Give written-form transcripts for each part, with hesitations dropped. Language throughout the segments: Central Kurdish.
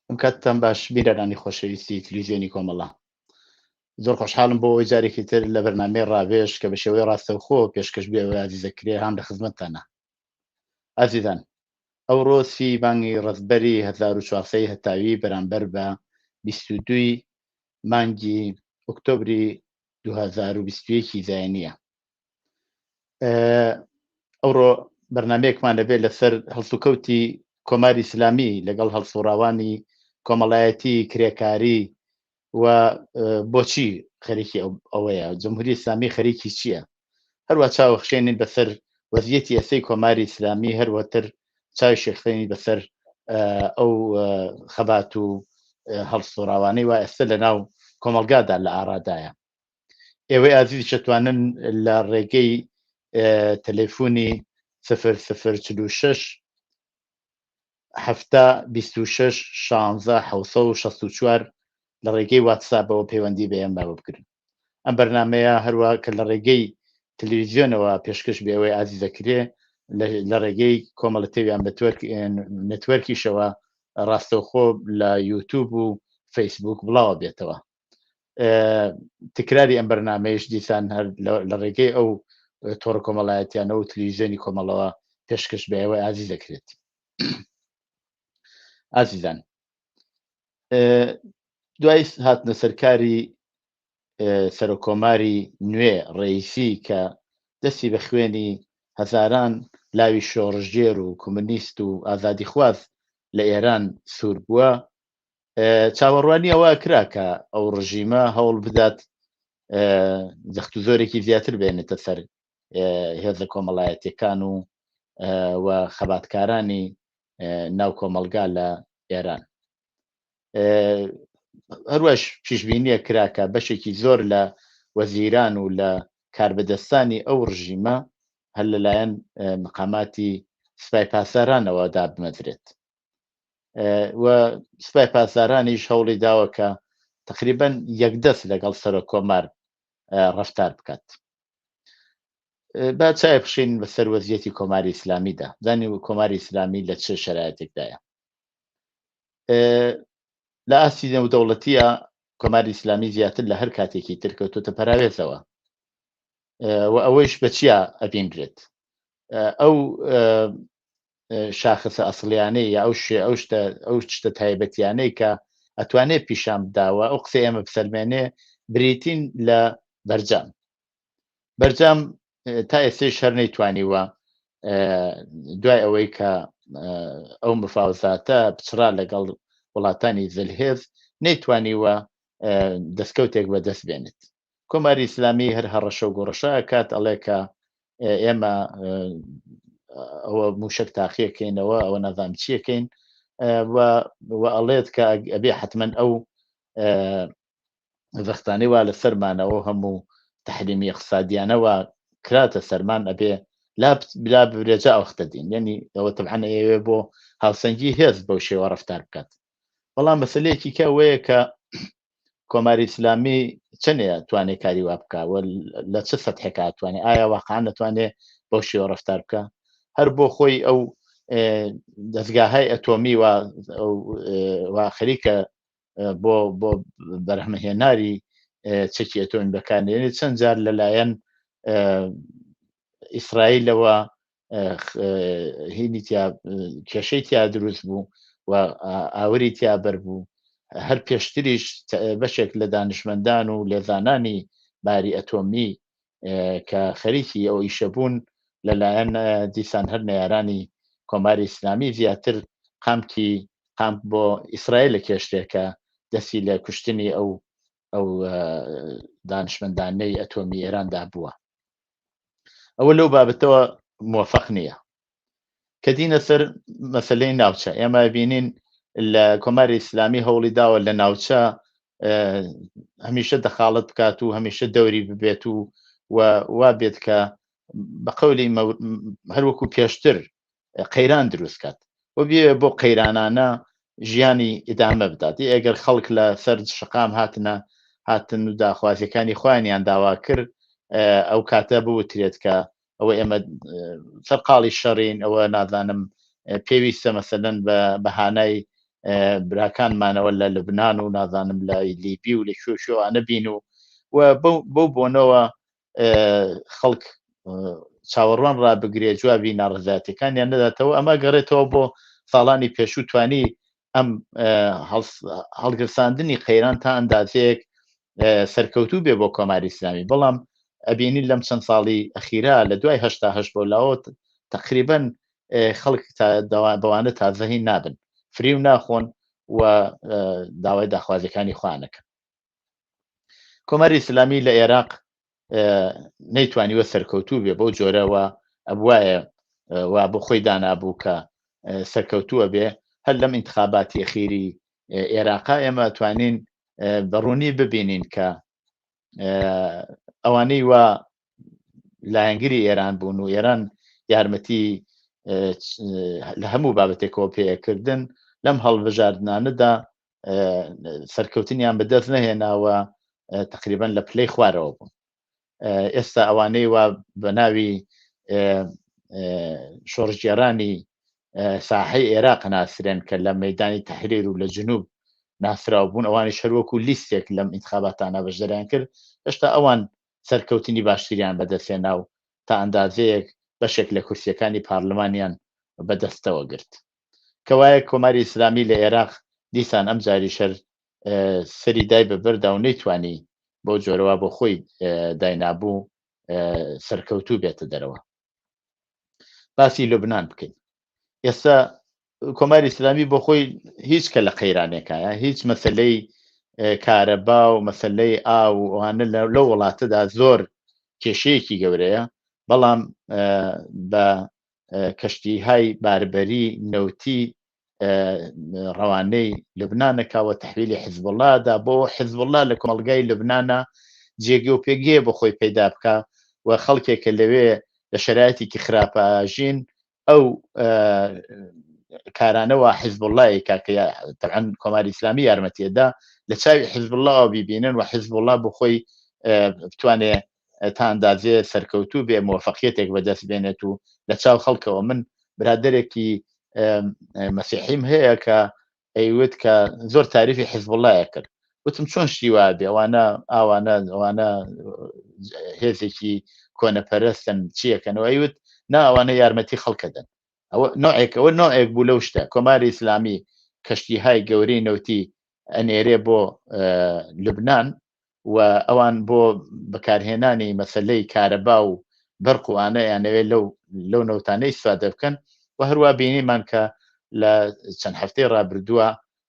ئەم کاتتان باش بیرەرانی خۆشەویستی تلویزیۆنی کۆمەڵە. زۆر خۆشحاڵم بۆ ئەوەی جارێکی تر لە بەرنامەی ڕاوێژ کە بە شێوەی ڕاستەوخۆ پێشکەش بێەوە عزیزەکرێ هاان لە خزمەتتانە. ئازیزان، ئەوڕۆ سی بانگی ڕزبەری 1400 هەتاوی بەرامبەر بە 22 مانگی ئۆکتۆبری 2021 زایانیە. ئەوڕۆ بەرنمەیەکمان دەبێت لەسەر هەڵسوکەوتی کۆماری ئیسلامی لەگەڵ هەڵسوڕاوانی کۆمەڵایەتی کرێکاری و بۆچی خەریکی ئەوەیە جمهوری ئیسلامی خەریکی چییە، هەروە چاوەخشێنین بەسەر وەزیەتی ئەسەی کۆماری ئیسلامی، هەروەتر چاوی شێخێنی بەسەر ئەو خەبات و هەڵسوڕاوانەی وا ئێستا لە ناو کۆمەلگادا لە ئارادایە. ئێوەی ئازیزی شەتوانن لە ڕێگەی تەلەفۆنی 0046 26 16 1964 لە ڕێگەی واتسابەوە پەیوەندی بە ئێمە بکردن. ئەم بەرنمەیە هەروە کە لە ڕێگەی تەلەڤیزیۆنەوە پێشکەش بێەوەی ئازیزەکرێ لە ڕێگەی کۆمەڵەتەویان نێتوەرکیشەوە ڕاستەوخۆ لە یوتیوب و فەیسبوک بڵاوە بێتەوە. تکراری ئەم بەرنمەیەش دیسان هەر لە ڕێگەی ئەو تۆڕە کۆمەڵایەتیانە و تلویزیۆنی کۆمەڵەوە پێشکەش بێەوەی ئازیز دەکرێت. ئازیزان، دوای هاتنە سەرکاری سەرۆکۆماری نوێ ڕئیسی کە دەستی بە خوێنی هەزاران لاوی شۆڕژێر و کۆمونیست و ئازادیخواز لە ئێران سوور بووە، چاوەڕوانی ئەوە کرا کە ئەو ڕژیمە هەوڵ بدات زەخت و زۆرێکی زیاتر بێنێتە سەر هێزە کۆمەڵایەتیەکان و خەباتکارانی ناو کۆمەلگا لە ئێران. هەروەش پیشبینیە کراکە بەشێکی زۆر لە وەزیران و لە کاربەدەستانی ئەو ڕژیمە هەر لەلایەن مقاماتی سوپای پاسدارانەوە دابمەزرێت و سوپای پاسدارانیش هەوڵی داوە کە تقریبەن یەکدەست لەگەڵ سەرۆکۆمار ڕەفتار بکات. با چای بخشین بەسەر وەزیەتی کۆماری ئیسلامیدا، زانی و کۆماری ئیسلامی لە چه شەرایەتێکدایە. لە ئاسی نێودەوڵەتیە کۆماری ئیسلامی زیاتر لە هەر کاتێکی تر کەوتوتە پەراوێزەوە و ئەوەیش بە چیا ئەبینرێت؟ ئەو شاخصە ئەسڵیانەی یا ئەو شتە تایبەتیانەی کە ئەتوانێت پیشان بداوە ئەو قسە ئێمە بسەلمێنێ بریتین لە بەرجام تا ئێستش هەر نەیتوانیوە دوای ئەوەی کە ئەو مفاوزاتە بچرا لەگەڵ وڵاتانی زلهێز نەیتوانیوە دەستکەوتێک بەدەست بێنێت. کۆماری ئیسلامی هەر هەڕەشە و گۆڕەشە کات ئەڵێ کە ئێمە ئەوە موشک تاقیەکەینەوە ئەوە نەزام چیەکەین و ئەڵێت کە ئەبێ حتمما ئەو زەختانەی وا لە سەرمانەوە هەموو تحریمی اقتصادیانەوە کراتە سەرمان ئەبێ لا برێجا ئەوختە دین، یعنی ئەوە تەبعەن ئێوێ بۆ هاوسەنگی هێز بەو شێوە ڕەفتار بکات. بەڵام مەسەلەیەکی کە ئەوەیە کە کۆماری ئیسلامی چەندێ توانێت کاری وا بکە و لە چه سەتحێکا توانێت، ئایا واقعان نەتوانێت بەو شێوە ڕەفتار بکە هەر بۆ خۆی ئەو دەستگاهای ئەتۆمی و خەریکە بۆ بەرهەمهێناری چەکی ئەتۆمی بەکارهێنێت. چەند جار لەلایەن ئیسرائیلەوە هینی کێشەی تیا دروست بوو و ئاوری تیا بەربوو. هەر پێشتریش بەشێک لە دانشمەندان و لێزانانی باری ئەتۆمی کە خەریکی ئەو ئیشەبوون لەلایەن دیسان هەر نەیارانی کۆماری ئیسلامی زیاتر قام بۆ ئیسرائیل لە کێشتێکە دەستی لە کوشتنی ئەو دانشمەندانەی ئەتۆمی ئێراندا بووە. ئەوە لەو بابەتەوە موافق نییە کە دینە سەر مەسەلەی ناوچە. ئێمە بینین لە کۆماری ئیسلامی هەوڵی داوە لە ناوچە هەمیشە دەخاڵت بکات و هەمیشە دەوری ببێت و وا بێت کە بە قەولی هەروەکو پێشتر قەیران دروست کات و بێ بۆ قەیرانانە ژیانی ئیدامە بدات. ئەگەر خەڵک لە سەر شقام هاتن و داخوازیەکانی خۆیانیان داوا کرد، ئەو کاتە بوترێت کە ئەوە ئێمە سەرقاڵی شەڕین، ئەوە نازانم پێویستە مەسەلەن بە بەهانای براکانمانەوە لە لبنان و نازانم لە لیبی و لە شوێوانە بین و بەو بۆنەوە خەڵک چاوەڕوان ڕابگرێ جوابی ناڕزاتەکانیان نەداتەوە ئەمە گەڕێتەوە بۆ ساڵانی پێشوو توانی ئەم هەڵگرساندنی قەیران تا ئەندازەیەک سەرکەوتوو بێ بۆ کۆماری ئیسلامی بەڵام ئەبینی لەم چەند ساڵی ئەخیرا لە دوای هەشتا بۆ لاوە تقریبەن خەڵک بەوانە تازەهی نابن فری و ناخۆن و داوای داخوازەکانی خوانەکەن کۆماری ئیسلامی لە عێراق نەیتوانیوە سەرکەوتوو بێ بەو جۆرەوە ئەبوایە وا بۆ خۆی دانابوو کە سەرکەوتووە بێ هەر لەم انتخاباتی ئەخیری عێراقا ئێمە توانین بەڕوونی ببینین کە ئەوانەی وا لایەنگری ئێران بوون و ئێران یارمەتی لە هەموو بابەتێکەوە پێکردن لەم هەڵبژاردنانەدا سەرکەوتنیان بەدەست نەهێناوە تقریبەن لە پلەی خوارەوە بوون ئێستا ئەوانەی وا بە ناوی شۆڕژێرانی ساحەی عێراق ناسرێن کە لە مەیدانی تەحریر و لە جنوب ناسرااو بوون ئەوانی شەروەکو لیستێک لەم ئینتخاباتانە بەشدەریان کرد هێشتا ئەوان سەرکەوتنی باشتریان بەدەستێنا و تا ئەندازەیەک بەشێک لە کورسیەکانی پارلمانیان بەدەستەوە گرت کەوایە کۆماری ئیسلامی لە عێراق دیسان ئەم جاری شەر سەری دای بەبەردا و نەیتوانی بۆ جۆرەوە بۆ خۆی داینابوو سەرکەوتوو بێتە دەرەوە باسی لوبنان بکەین ئێستا کۆماری ئیسلامی بۆ خۆی هیچ کە لە قەیرانێکایە هیچ مەسلەی کارەبا و مەسلەی ئاو ئەوانە لە وڵاتەدا زۆر کێشەیەکی گەورەیە بەڵام بە کەشتیهای باربەری نەوتی ڕەوانەی لوبنانەکەوە تەحویلی حیزبوڵڵادا بۆ حیزبوڵڵا لە کۆمەڵگای لوبنانە جێگە و پێگەیە بۆ خۆی پەیدا بکە و خەڵکێکە لەوێ لە شەرایەتێکی خراپەژین ئەو کارانەوە حیزبوڵڵای کاکە تەعەن کۆماری ئیسلامی یارمەتیەدا لە چاوی حیزبوڵڵاوە بیبینن و حیزبوڵڵا بخۆی بتوانێ تا ئەندازێ سەرکەوتوو بێ موفەقیەتێک بەدەست بێنێت و لە چاو خەڵکەوە من برادێکی مەسیحیم هەیە کە ئەیوت کە زۆر تاریفی حیزبوڵڵایە کرد وتم چۆن شتی وا بێ ئەوانە هێزێکی کۆنەپەرستن چیەکەنەوە ئەیوت نا ئەوانە یارمەتی خەڵکەدەن ئەوە نوعێک بوو لەو شتە کۆماری ئیسلامی کەشتیهای گەورەی نەوتی ئەنێرێ بۆ لوبنان و ئەوان بۆ بەکارهێنانی مەسلەی کارەبا و بەرق و ئانەیانەوێت لەو نەوتانەی استفادە بکەن و هەروە بینیمان کە لە چەند هەفتەی ڕابردووە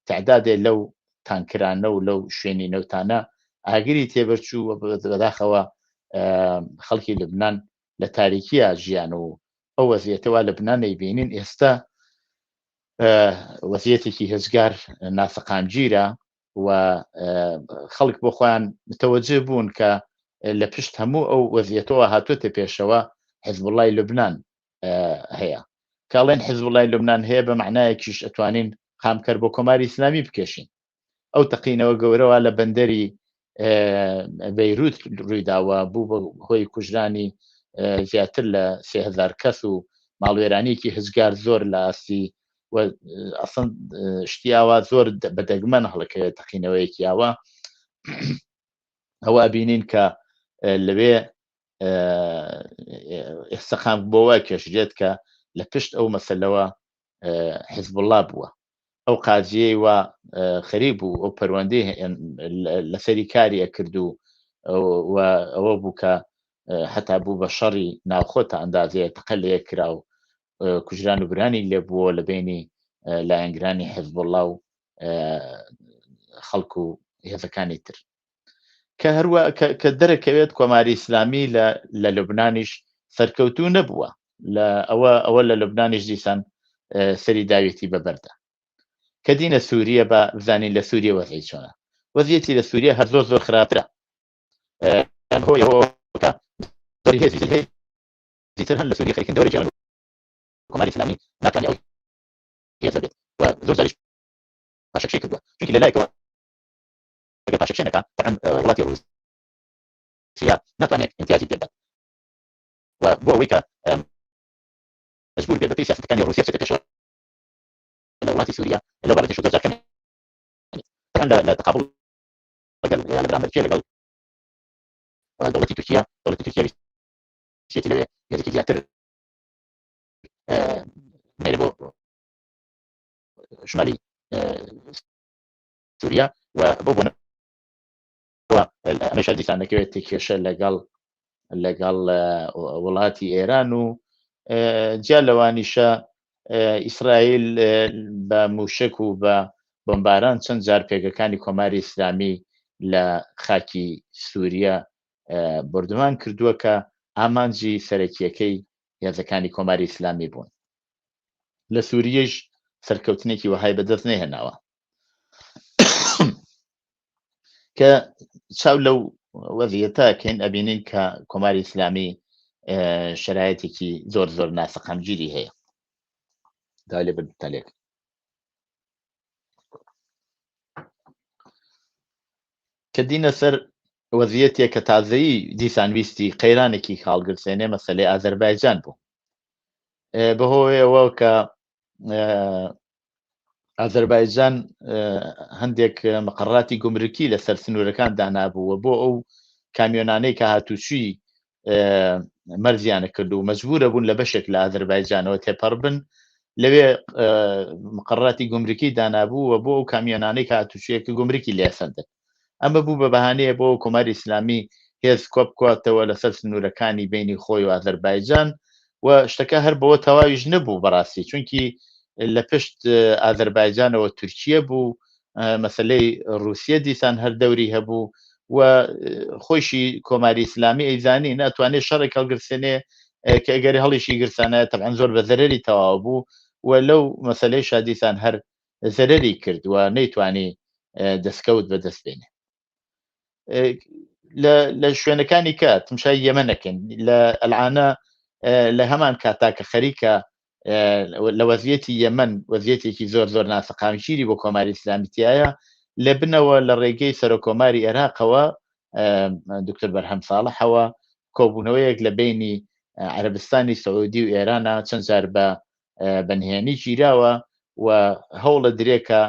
تعدادێ لەو تانکرانە و لەو شوێنی نەوتانە ئاگری تێبەرچوو بەداخەوە خەڵکی لوبنان لە تاریکیە ژیان و ئەو وەزیەتەوە لوبنانەی بینین ئێستا وەزیەتێکی هێزگار ناسەقامگیرە و خەڵک بۆ خۆیان متەوەجه بوون کە لە پشت هەموو ئەو وەزیەتەوە هاتوۆتە پێشەوە حیزبوڵڵای لوبنان هەیە کاڵێن حیزبوڵڵای لوبنان هەیە بە معنایەکیش ئەتوانین خامکەر بۆ کۆماری ئیسلامی بکێشین ئەو تەقینەوە گەورەوە لە بەندەری بەیروت ڕوویداوە بوو بە هۆی کوژرانی زیاتر لە 3000 کەس و ماڵوێرانێکی هزگار زۆر لە ئاسی و ئەسڵ شتیاوە زۆر بەدەگمەن هەڵەکەوێت تەقینەوەیەکی ئاوە ئەوە بینین کە لەوێ ئێستەخام بۆەوە کێشرێت کە لە پشت ئەو مەسەلەوە حیزبوڵڵا بووە ئەو قازیەی وە خەریب بوو ئەو پەروەندەی لەسەری کاریە کرد و ئەوە بوو کە هەتا بوو بە شەڕی ناوخۆتە ئەندازەیە تەقە لێ کرا و کوژران و برانی لێ بووە لە بینی لایەنگرانی حیزبوڵڵا و خەڵک و هێزەکانی تر کە هەروە کە دەرەکەوێت کۆماری ئیسلامی لە لوبنانیش سەرکەوتوو نەبووە ئەوە لە لوبنانیش دیسان سەری داوێتی بەبەردا کە دینە سووریە بە بزانین لە سووریە وەزعی چۆنە وەزیەتی لە سووریە هەر زۆر خراپترە زیتر هەن لە سووریە خەریکردنەوەی جیهان کۆماری ئیسلامی ناتوانێت ئەوەی هێزە بێت و زۆر جاریش پاشەکشەی کردووە چونکی لەلایەکەوە ئەگەر پاشەکشێنەکە تەعەن وڵاتی ڕووسیا ناتوانێت امتیازی پێ بدات و بۆ ئەوەی کە مەجبور بێت بەپێی سیاسەتەکانی ڕووسیا بچێتە پێشەوە لە وڵاتی سووریا لەو بابەتەش زۆر جار کەمێت لە تەقابڵ لەگەڵ بەرامبەرکردنی لەگەڵ دەوڵەتی تورکیا ویسێتی لەوێ هێزێکی زیاتر مێرە بۆ شمالی سووریا و بۆ ئەمەش دیسان دەکەوێت تێکێشە لەگەڵ وڵاتی ئێران و جیا لەوانیشە ئیسرائیل بە موشک و بە بۆمباران چەند جار پێگەکانی کۆماری ئیسلامی لە خاکی سووریا بردومان کردووە کە ئامانجی سەرەکیەکەی هێزەکانی کۆماری ئیسلامی بوون. لە سووریەش سەرکەوتنێکی وەهای بەدەست نەهێناوە کە چاو لەو وەزیەتەکەین ئەبینین کە کۆماری ئیسلامی شرایەتێکی زۆر ناسەقامگیری هەیە. دا لێ بتەلێک کە دینە سەر وەزیەتێک کە تازەیی دیسانویستی قەیرانێکی هاڵگرسێنێ مەسەلەی ئازەربایجان بوو بەهۆیەوە کە ئازەربایجان هەندێک مقڕاتی گومرکی لەسەر سنوورەکان دانابووە بۆ ئەو کامیۆنانەی کە هاتوچووی مەرزیانە کرد و مەجبورە بوون لە بەشێک لە ئازەربایجانەوە تێپەڕ بن لەوێ مقڕاتی گومرکی دانابووە بۆ ئەو کامیۆنانەی کە هاتوچوویەکە گومرکی لێسەندن. ئەمە بوو بە بەهانەیە بۆ کۆماری ئیسلامی هێز کۆبکاتەوە لەسەر سنوورەکانی بینی خۆی و ئازەربایجان و شتەکە هەر بەوە تەواویش نەبوو بەڕاستی چونکی لە پشت ئازەربایجانەوە تورکیە بوو مەسلەی رووسیا دیسان هەر دەوری هەبوو و خۆشی کۆماری ئیسلامی ئەیزانی ناتوانێت شەڕێک هەڵگرسێنێ کە ئەگەری هەڵیشی گرسانە تەبعاً زۆر بە زەرەری تەواو بوو و لەو مەسلەی شادیسان هەر زەرەری کرد و نەیتوانی دەستکەوت بەدەستبێنێ. لە شوێنەکانی کە تمشای یەمەنەکەن لە ئەلعانە لە هەمان کاتا کە خەریکە لە وەزیەتی یەمەن وەزیەتێکی زۆر ناسەقامگیری بۆ کۆماری ئیسلامیتیایە لە بنەوە لە ڕێگەی سەرۆکۆماری عێراقەوە دکتۆر بەرهەم ساڵحەوە کۆبوونەوەیەک لە بینی عەرەبستانی سەعودی و ئێرانە چەند جار بە بەنهێنی گیراوە و هەوڵە درێکە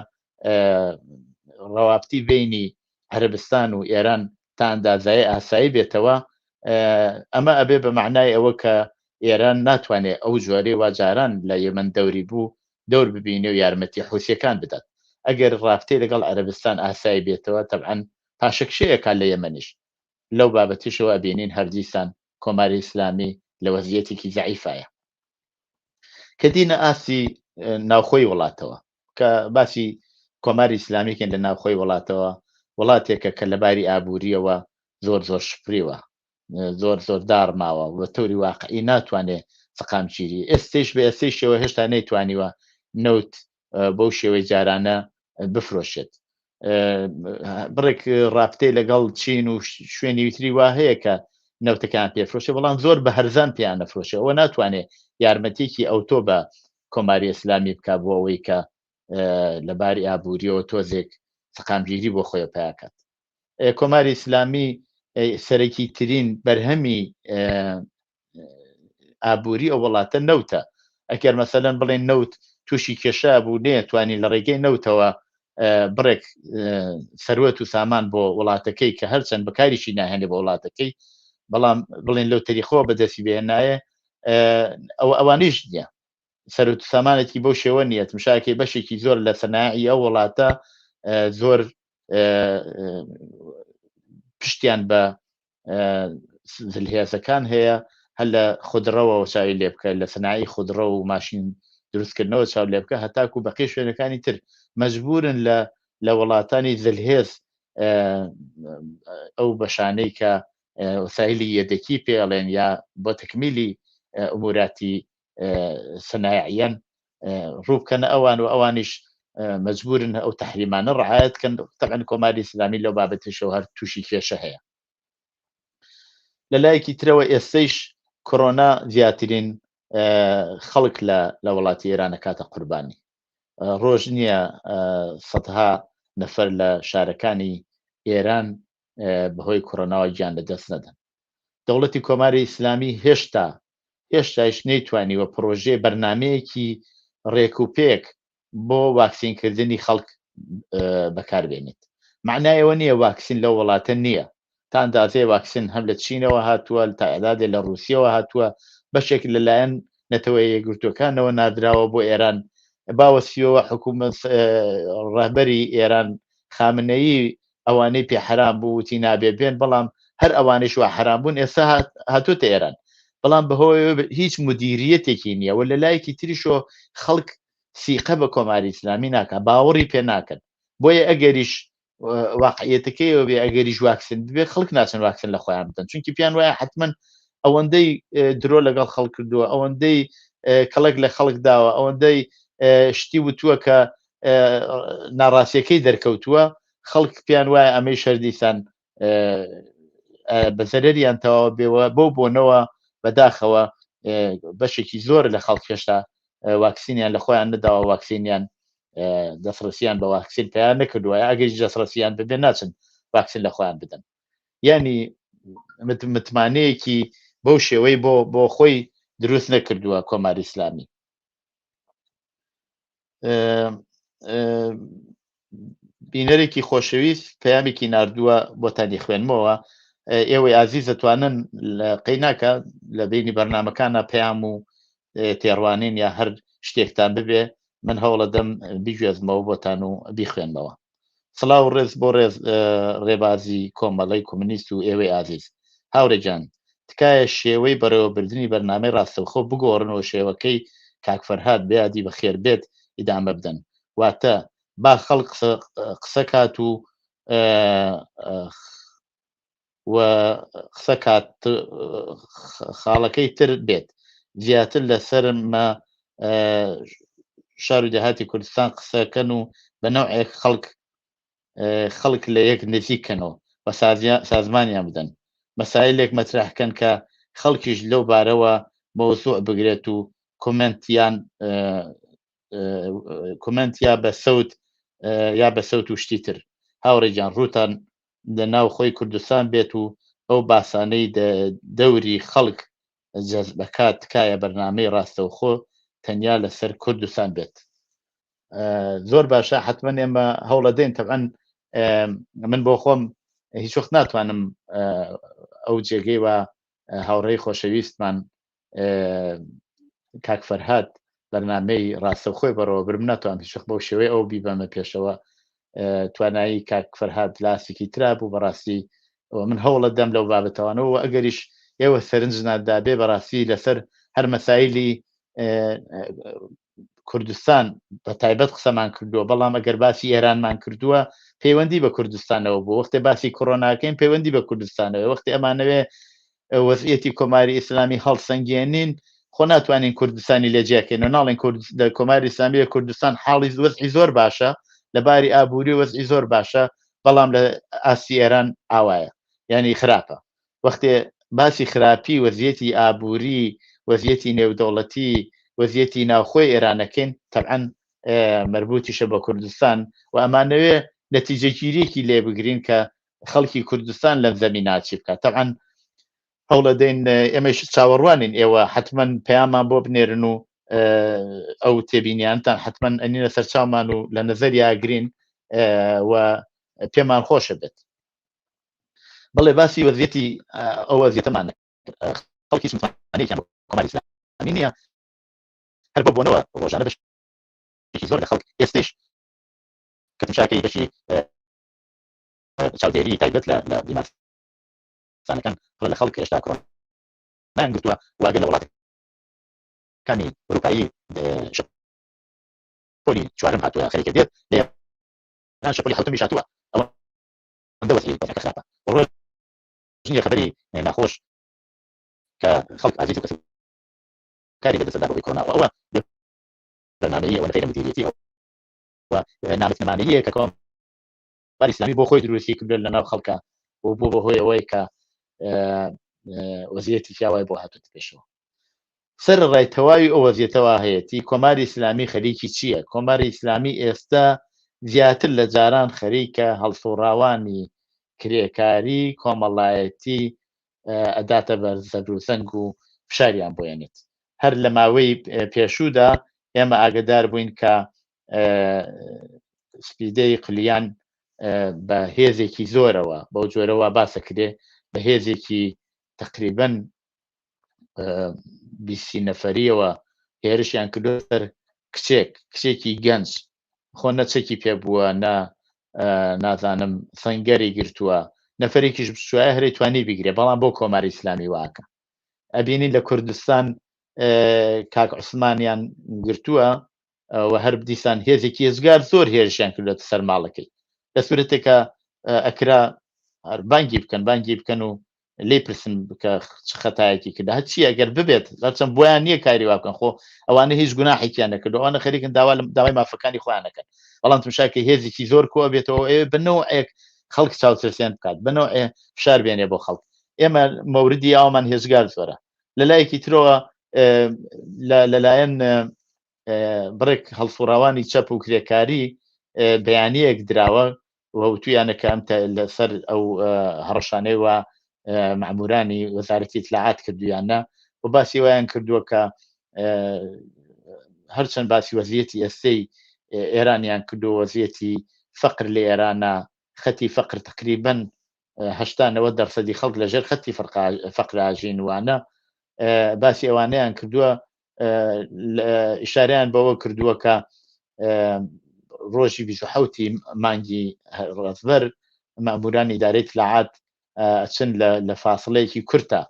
ڕەوابتی بینی عەرەبستان و ئێران تا ئەندازایە ئاسایی بێتەوە. ئەمە ئەبێ بە معنای ئەوە کە ئێران ناتوانێت ئەو جۆرەی واجاران لە یەمەن دەوری بوو دەور ببینێ و یارمەتی حوسیەکان بدات. ئەگەر ڕابطەی لەگەڵ عەرەبستان ئاسایی بێتەوە تەبعاً پاشەکشەیەکان لە یەمەنیش لەو بابەتیشەوە ئەبینین هەردیسان کۆماری ئیسلامی لە وەزیەتێکی زەعیفایە کە دینە ئاسی ناوخۆی وڵاتەوە کە باسی کۆماری ئیسلامیکەن لە ناوخۆی وڵاتەوە وڵاتێکە کە لەباری ئابووریەوە زۆر شپریوە زۆر دارماوە بە تەوری واقعی ناتوانێت سەقامگیری ئێستش بە ئێستەیشەوە هێشتا نەیتوانیوە نەوت بەو شێوەی جارانە بفرۆشێت. بڕێک ڕابطەی لەگەڵ چین و شوێنی وتری وا هەیە کە نەوتەکان پێفرۆشێ بەڵام زۆر بە هەرزان پێیان نەفرۆشێ ئەوە ناتوانێت یارمەتێکی ئەوتۆ بە کۆماری ئیسلامی بکات بۆ ئەوەی کە لەباری ئابووریەوە تۆزێک سەقامگیری بۆ خۆی پێکات. کۆماری ئیسلامی سەرەکی ترین بەرهەمی ئابووری ئەو وڵاتە نەوتە. ئەگەر مەسەلەن بڵێن نەوت تووشی کێشە بوو نێتوانی لە ڕێگەی نەوتەوە بڕێک سەروەت و سامان بۆ وڵاتەکەی کە هەرچەند بەکاریشی ناهێنێ بە وڵاتەکەی بەڵام بڵێن لەو تەریخۆ بەدەستی بێنایە ئەوانیش نییە سەرەت و سامانێکی بەو شێوە نیە تمشاکەی بەشێکی زۆر لە سەناعی ئەو وڵاتە زۆر پشتیان بە زلهێزەکان هەیە هەر لە خودڕەوە چاوی لێ بکە لە سەناعی خودڕە و ماشین دروستکردنەوە چاو لێ بکە هەتاکو بەقی شوێنەکانی تر مەجبورن لە وڵاتانی زلهێز ئەو بەشانەی کە وسایلی یەدەکی پێڵێن یا بۆ تەکمیلی ئەموراتی سەنایعیان ڕووبکەنە ئەوان و ئەوانیش مەجبورن ئەو تەحریمانە ڕعایەت بکەن. تەبعاً کۆماری ئیسلامی لەو بابەتیشەوە هەر تووشی کێشە هەیە. لە لایەکی ترەوە ئێستەیش کۆڕۆنا زیاترین خەڵک لە وڵاتی ئێرانە کاتە قوربانی. ڕۆژ نییە سەدها نەفەر لە شارەکانی ئێران بەهۆی کۆڕۆناوە گیان لەدەست نەدەن. دەوڵەتی کۆماری ئیسلامی هێشتاش نەیتوانیوە پرۆژێ بەرنامەیەکی ڕێک و پێک بۆ واکسینکردنی خەڵک بەکاربێنێت. معنای ئەوە نییە واکسین لەو وڵاتە نییە، تا ئەندازەیە واکسین هەم لە چینەوە هاتووە، تا ئەدادێ لە رووسیەوە هاتووە، بەشێک لەلایەن نەتەوە یەکگرتوەکانەوە نادراوە بۆ ئێران. باوەسیەوە حکوومەت ڕەهبەری ئێران خامنەیی ئەوانەی پێ حرام بوو وتی نابێ بێن، بەڵام هەر ئەوانەیش وا حرام بوون ئێستا هاتووتە ئێران، بەڵام بەهۆی هیچ مدیریەتێکی نییە و لە لایەکی تریشۆ خەڵک سیقە بە کۆماری ئیسلامی ناکە، باوەڕی پێ ناکەن. بۆیە ئەگەریش واقعیەتەکەیەوە بێ، ئەگەریش واکسن بێ خەڵک ناچن واکسن لە خۆیان بدەن، چونکی پیان وایە حتمما ئەوەندەی درۆ لەگەڵ خەڵک کردووە، ئەوەندەی کەڵک لە خەڵک داوە، ئەوەندەی شتی وتووە کە ناڕاستیەکەی دەرکەوتووە، خەڵک پیان وایە ئەمەی شەردیسان بە زەرەریان تەواوە بێەوە بۆ بۆنەوە بەداخەوە بەشێکی زۆر لە خەڵک هێشتا واکسینیان لە خۆیان نەداوە، واکسینیان دەسڕسییان بە واکسین پێیان نەکردووە، ئەگەری دەسڕسییان ببێ ناچن واکسین لە خۆیان بدەن. ینی متمانەیەکی بەو شێوەی بۆ خۆی دروست نەکردووە کۆماری ئیسلامی. بینەرێکی خۆشەویست پەیامێکی ناردووە بۆتانی خوێنمەوە. ئێوەی ئازیز دەتوانن قەیناکە لە بینی بەرنامەکانە پەیام و تێڕوانین یا هەر شتێکتان ببێ، من هەوڵە دەم بیگوێزمەوە بۆتان و بیخوێنمەوە. سڵاو ڕێز بۆ ڕێبازی کۆمەڵی کومنیست و ئێوەی ئازیز. هاورێجان، تکایە شێوەی بەرەوەبردننی بەرنامەی ڕاستەوخۆ بگۆڕنەوە، شێوەکەی کاکفەرهاد بێادی بە خێر بێت ئیدامە بدەن، واتە با خەڵک قسە کات و قسە کات خاڵەکەی تر بێت، زیاتر لەسەرمە شار و دەهاتی کوردستان قسەکەن و بە نەوعێک خەڵک لە یەک نزیکەنەوە بە سازمانیان بدەن، مەسایلێک مەترحکەن کە خەڵکیش لەو بارەوە مەوزوع بگرێت و کومنت یا بە سەوت یا بە سەوت و شتی تر. هاوڕێجان، ڕووتان لە ناو خۆی کوردستان بێت و ئەو باسانەی دەوری خەڵک جەزبەکات، تکایە بەرنامەی ڕاستەوخۆ تەنیا لەسەر کوردستان بێت. زۆر باشە، حتمما ئێمە هەوڵە دەین. تەبعەن من بۆ خۆم هیچ وەخت ناتوانم ئەو جێگەی و هاوڕێی خۆشەویستمان کاکفەرهاد بەرنامەی ڕاستەوخۆی بەرەوە برم ناتوانم هیچ وەخت بەو شێوەیە ئەو بیبەمە پێشەوە. توانایی کاکفەرهاد لاسێکی ترا بوو بەڕاستی، من هەوڵە دەم لەو بابەتەوانەوە، ئەگەریش ئێوە سەرنجنادا بێ بەڕاستی لەسەر هەر مەسایلی کوردستان بە تایبەت قسەمان کردووە، بەڵام ئەگەر باسی ئێرانمان کردووە پەیوەندی بە کوردستانەوە بوو، وەختێ باسی کۆڕۆناکەین پەیوەندی بە کوردستانەوە، وەختی ئەمانەوێ وەزعیەتی کۆماری ئیسلامی هەڵسەنگێنین خۆ ناتوانین کوردستانی لێجیاکەین و ناڵێن لە کۆماری ئیسلامی کوردستان حاڵی وەزعی زۆر باشە، لەباری ئابووری وەزعی زۆر باشە، بەڵام لە ئاسی ئێران ئاوایە، ینی خراپە. وەختێ باسی خراپی وەزعیەتی ئابووری، وەزعیەتی نێودەوڵەتی، وەزعیەتی ناوخۆی ئێرانەکەین، تەبعەن مربوطیشە بە کوردستان و ئەمانەوێ نەتیجەگیریەکی لێ بگرین کە خەڵکی کوردستان لەم زەمینە چی بکات. تەبعەن هەوڵە دەین ئێمەش چاوەڕوانین، ئێوە حتمما پەیامان بۆ بنێرن و ئەو تێبینیانتان حتمما ئەنینە سەر چاومان و لە نەزەریاگرین و پێمان خۆشە بێت. بەڵێ باسی وەزعیەتی ئەو وەزعیەتەمان خەڵکی متمانەیەکیان بۆ کۆماری ئیسلامی نییە، هەر بۆ بۆنەوە ڕۆژانە بەشێکی زۆر لە خەڵک ئێستش کەتمشاکەی بەشی چاودێری تایبەت لە بیمارستانەکان لە خەڵک هێشتا کۆرۆنایان گرتووە، واگەر لە وڵاتەکانی ئەوروپایی شەپۆلی چوارەم هاتووە خەریکە دێت، لێران شەپۆلی حوتەمیش هاتووە، ئەوەندە وەزعی بەفەکە خراپە. ڕۆژ نییە خەبەری ناخۆش کە خەڵک ئازیز و کەسب کاری بەدەستدا بۆی کۆرۆنا، ئەوە بەرنامەیە و نەفەیرە مدیریەتی و نامەتنەمانەیە کە کۆماری ئیسلامی بۆ خۆی دروستی کردن لە ناو خەڵکە و بۆ بەهۆی ئەوەی کە وەزعیەتی پیاوای بۆ هاتووە پێشەوە. سەر ڕای تەواوی ئەو وەزعیەتەوە هەیەی کۆماری ئیسلامی خەریکی چییە؟ کۆماری ئیسلامی ئێستا زیاتر لە جاران خەریکە هەڵسوڕاوانی کرێکاری کۆمەڵایەتی ئەداتە بەرزەبروسەنگ و فشاریان بۆیانێت. هەر لە ماوەی پێشوودا ئێمە ئاگدار بووین کە سپیدەی قلیان بە هێزێکی زۆرەوە بەو جۆرەوە باسەکرێ بە هێزێکی تقریبەن 20 نەفەریەوە هێرشیان کردو سەر کچێکی گەنج خۆ نەچێکی پێبووە نازانم سەنگەری گرتووە نەفرێکیش بچوایە هەرێ توانی بیگرێ بەڵام بۆ کۆماری ئیسلامی واکە ئەبینی لە کوردستان کاک عوسمانیان گرتووە و هەر دیسان هێزێکی هێزگار زۆر هێرشیان کردێت سەر ماڵەکەی لە سوورەتێکە ئەکرا بانگی بکەن و لێ پرسن بکە چ خەتایەکی کرد هەچی ئەگەر ببێت چەند بۆیان نییە کاری وا بکەن خۆ ئەوانە هیچ گوناحێکیان نەکردو ئەوانە خەریکن داوای مافەکانی خۆیانەکەن بەڵام تمشاکە هێزێکی زۆر کۆ بێتەوە بنەوەیەک خەڵک چاوترسیان بکات بنەوە فشار بێنێ بۆ خەڵک ئێمە مەوردی ئاومان هێزگار زۆرە لەلایەکی ترەوە لەلایەن بڕێک هەڵسوڕاوانی چەپ و کرێکاری بەیانیەک دراوە وتویانەکە ئەم لەسەر ئەو هەڕەشانەی وە مەعمورانی وەزارەتی اطلاعات کردویانە و باسی وایان کردووە کە هەرچەند باسی وەزیەتی ئێستەی ئێرانیان کردو وەزیەتی فەقر لە ئێرانە خەتی فەقر تقریبەن 80% خەڵک لەژێر خەتی فەقر ئاژینوانە باسی ئەوانەیان کردووە ئیشاریان بەوە کردووە کە ڕۆژی 27 مانگی ڕەزبەر مەمورانی ئیدارەی اطلاعات چن لە فاصلەیەکی کورتە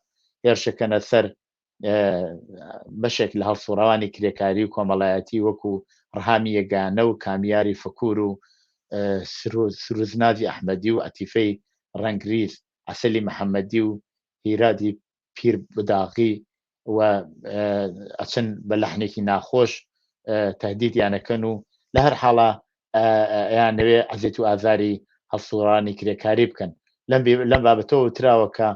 هێرشەکەنە سەر بەشێک لە هەڵسوڕاوانی کرێکاری و کۆمەڵایەتی وەکو ڕەهامی یەگانە و کامیاری فەکوور و سروزنازی ئەحمەدی و ئەتیفەی ڕەنگریز عەسەلی محەممەدی و هیرادی پیر بداغی و ئەچن بە لەحنێکی ناخۆش تهدیدیانەکەن و لە هەر حاڵە یانەوێ عەزێت و ئازاری هەڵسوڕانی کرێکاری بکەن لەم بابەتەوە وتراوە کە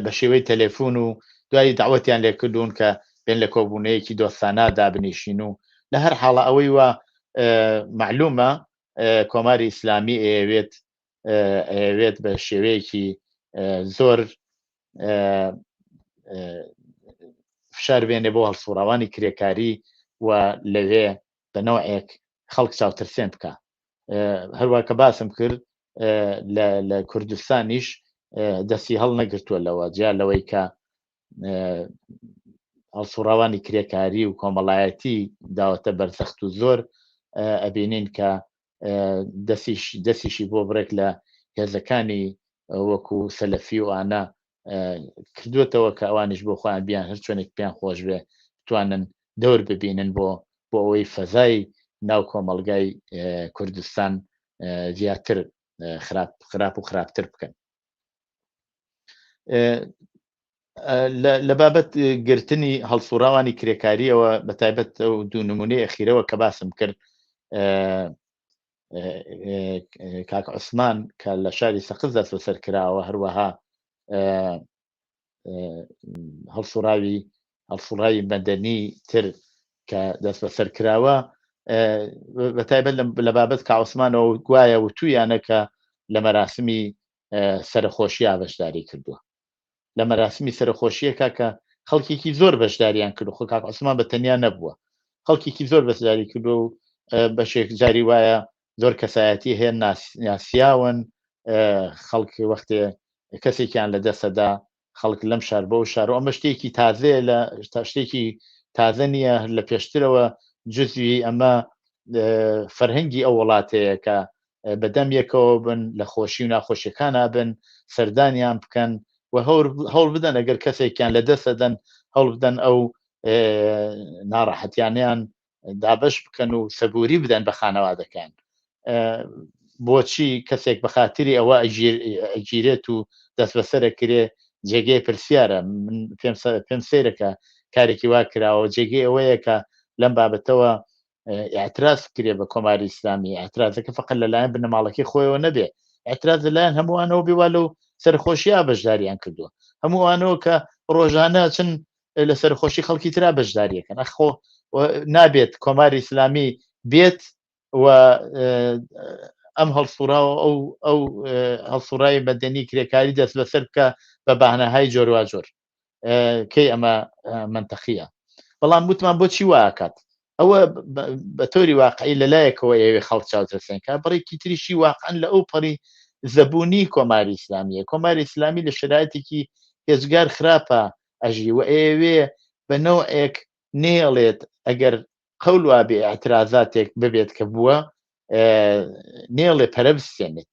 بە شێوەی تەلێفۆن و دوای داوەتیان لێ کردوون کە بێن لە کۆبوونەیەکی دۆستانە دابنیشین و لە هەر حاڵە ئەوەی وە معلومە کۆماری ئیسلامی ئەوێت بە شێوەیەکی زۆر فشار بێنێ بۆ هەڵسوڕاوانی کرێکاری و لەوێ بەنەوەیەک خەڵک چاوترسێن بکە هەروە کە باسم کرد لە کوردستانیش دەستی هەڵ نەگرتووە لەوە جیا لەوەی کە هەڵسوڕاوانی کرێکاری و کۆمەڵایەتی داوەتە بەرزەخت و زۆر ئەبینین کە دەستیشی بۆ بڕێک لە هێزەکانی وەکو سەلەفی و ئانە کردوێتەوە کە ئەوانش بۆ خۆیان بیان هەر چۆنێک پێیان خۆش بێ بتوانن دەور ببینن بۆ ئەوەی فەزای ناو کۆمەڵگای کوردستان زیاتر خراپ و خراپتر بکەن لە بابەت گرتنی هەڵسوڕاوانی کرێکاریەوە بە تایبەت و دوو نمونەی ئەخیرەوە کە باسم کرد کاک عوسمان کە لە شاری سەقز دەست بەسەر کراوە هەروەها هەڵسوڕاوی مەدەنی تر کە دەست بەسەر کراوە بە تایبەت لە بابەت کاک عوسمانەوە گوایە وتویانە کە لە مەراسمی سەرخۆشیە بەشداری کردووە لە مەراسمی سەرخۆشیەکە کە خەڵکێکی زۆر بەشداریان کردو خۆ کاک عوسمان بەتەنیا نەبووە خەڵکێکی زۆر بەشداری کردو و بەشێک جاری وایە زۆر کەسایەتی هەیە ناسیاون خەڵک وەختێ کەسێکیان لە دەسەدا خەڵک لەم شار بۆ شارۆ ئەمە شتێکی تازەیە لە شتێکی تازە نییە لە پێشترەوە جزوی ئەمە فەرهەنگی ئەو وڵاتەیە کە بەدەم یەکەوە بن لە خۆشی و ناخۆشیەکانە بن سەردانیان بکەن و هەوڵ بدەن ئەگەر کەسێکیان لە دەسەدەن هەوڵ بدەن ئەو ناڕەحەتیانیان دابش بکەن و سەبووری بدەن بە خانەوادەکان بۆچی کەسێک بە خاتری ئەوە ئەگیرێت و دەست بەسەرەکرێ جێگەی پرسیارە من پێم سێرەکە کارێکی وا کراوە جێگەی ئەوەیە کە لەم بابەتەوە ئاعتراز کرێ بە کۆماری ئیسلامی ئاعترازەکە فقط لەلایەن بنەماڵەکەی خۆیەوە نەبێ ئاعتراز لەلایەن هەمووانەوە بێوا لەو سەرخۆشیە بەشداریان کردووە هەمووانەوە کە ڕۆژانە چن لە سەرخۆشی خەڵکی ترا بەشداریەکەن ئەخۆ نابێت کۆماری ئیسلامی بێت و ئەم هەڵسوڕاوە ئەو هەڵسوڕای مەدەنی کرێکاری دەست بەسەر بکە بە بەهانەهای جۆروا جۆر کەی ئەمە منتەقیە بەڵام وتمان بۆچی واکات ئەوە بە تۆری واقعی لەلایەکەوە ئێوێ خەڵک چاوترسێنکە بڕێکی تریشی واقعا لە ئەو پەڕی زەبوونی کۆماری ئیسلامیە کۆماری ئیسلامی لە شرایەتێکی هێزگار خراپە ئەژی و ئێوێ بە نەوەیەک نێڵێت ئەگەر قەول وابێ ئاعترازاتێک ببێت کە بووە نێڵێ پەرە بستێنێت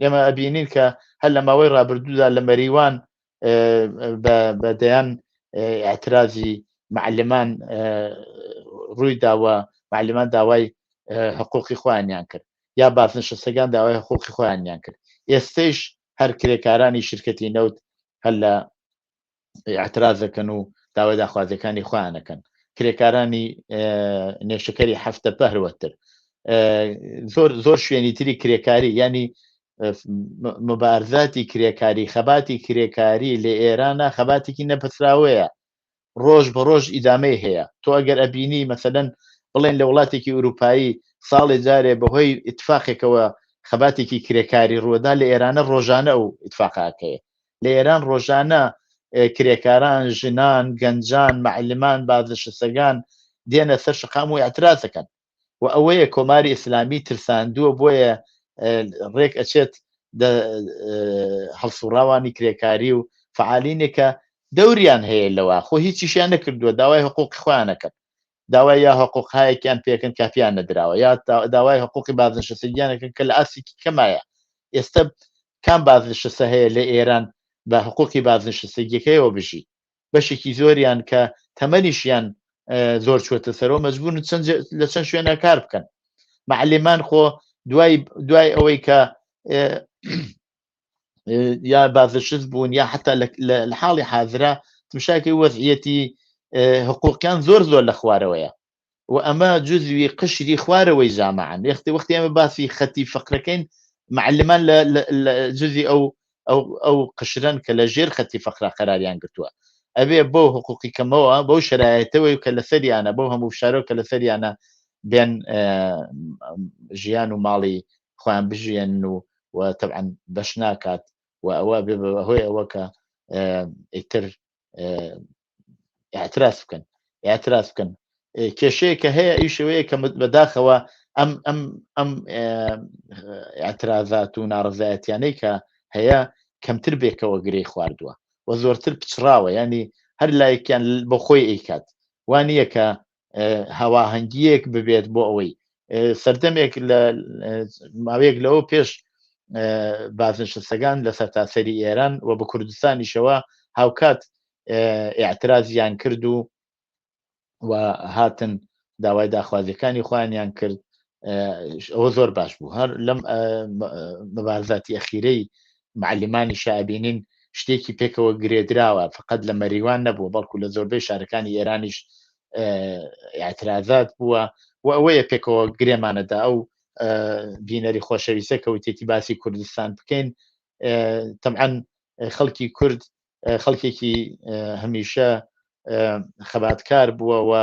ئێمە ئەبینین کە هەر لە ماوەی ڕابردوودا لە مەریوان بەدەیان ئاعترازی معلمان ڕووی داوە معلمان داوای حقوقی خۆیانیان کرد یا بازنشستەکان داوای حقوقی خۆیانیان کرد ئێستش هەر کرێکارانی شرکەتی نەوت هەر لە ئاعترازەکەن و داوای داخوازەکانی خۆیانەکەن کرێکارانی نێشەکەری هەفتە پەهروەتر زۆر شوێنی تری کرێکاری ینی مبارزاتی کرێکاری خەباتی کرێکاری لە ئێرانە خەباتێکی نەپسراوەیە ڕۆژ بە ڕۆژ ئیدامەی هەیە تۆ ئەگەر ئەبینی مەسەلەن بڵێن لە وڵاتێکی ئوروپایی ساڵی جارێ بەهۆی ئیتفاقێکەوە خەباتێکی کرێکاری ڕووەدا لە ئێرانە ڕۆژانە و ئیتفاقاکەیە لە ئێران ڕۆژانە کرێکاران ژنان گەنجان معلمان بازنشستەکان دێنە سەر شقام و ئاعترازەکەن و ئەوەیە کۆماری ئیسلامی ترساندووە بۆیە ڕێک ئەچێت هەڵسوڕاوانی کرێکاری و فعالینێکە دەوریان هەیە لەوە خۆ هیچیشیان نەکردووە داوای حقوقی خۆیانەکەن داوای یا حقوقهایەکیان پێکەن کافیان نەدراوە یا داوای حقوقی بازنشستگیانەکەن کە لە ئاسێکی کەمایە ئێستا کام بازنشستە هەیە لە ئێران بە حقوقی بازنشستگیەکەیەوە بژی بەشێکی زۆریان کە تەمەنیشیان زۆر چوەتە سەرەوە مەجبورن لە چەند شوێنە کار بکەن معلمان خۆ دوای ئەوەی کە یا بازنشست بوون یا حتا لە حاڵی حاضرە تمشاکی وەزعیەتی حقوقیان زۆر لە خوارەوەیە و ئەمە جزوی قشری خوارەوەی جامعان وەختی ئەمە باسی خەتی فەقرەکەین معلمان لە جزی ئەو قشرن کە لە ژێر خەتی فەقرا قەراریان گرتووە ئەبێ بۆ حقوقی کەمەوە بەو شرایەتەوەی کە لە سەریانە بەو هەموو شارۆ کە لە سەریانە بێن ژیان و ماڵی خۆیان بژێن و طبعا بەش ناکات و ئەوە بێ بەهۆی ئەوە کە ئیتر ئاعتراز بکەن کێشەیە کە هەیە ئیشەوەیە کە بەداخەوە ئەم ئاعترازات و ناڕزایەتیانەی کە هەیە کەمتر بێکەوە گرەی خواردووە و زۆرتر پچراوە ینی هەر لایەکیان بۆ خۆی ئەیکات وانە کە هەواهەنگیەک ببێت بۆ ئەوەی سەردەمێک لە ماوەیەک لەوە پێش بازنشستەکان لە سەرتاسەری ئێران و بە کوردستانیشەوە هاوکات ئاعترازیان کرد و هاتن داوای داخوازیەکانی خۆیانیان کرد ئەوە زۆر باش بوو هەر لەم مبارزاتی ئەخیرەی معلمانی شابینین شتێکی پێکەوە گرێدراوە فقط لە مەریوان نەبووە بەڵکو لە زۆربەی شارەکانی ئێرانیش ئاعترازات بووە و ئەوەیە پێکەوە گرێمانەدا ئەو بینەری خۆشەویستە کەوتێتی باسی کوردستان بکەین تەمعەن خەڵکی کورد خەڵکێکی هەمیشە خەباتکار بووە و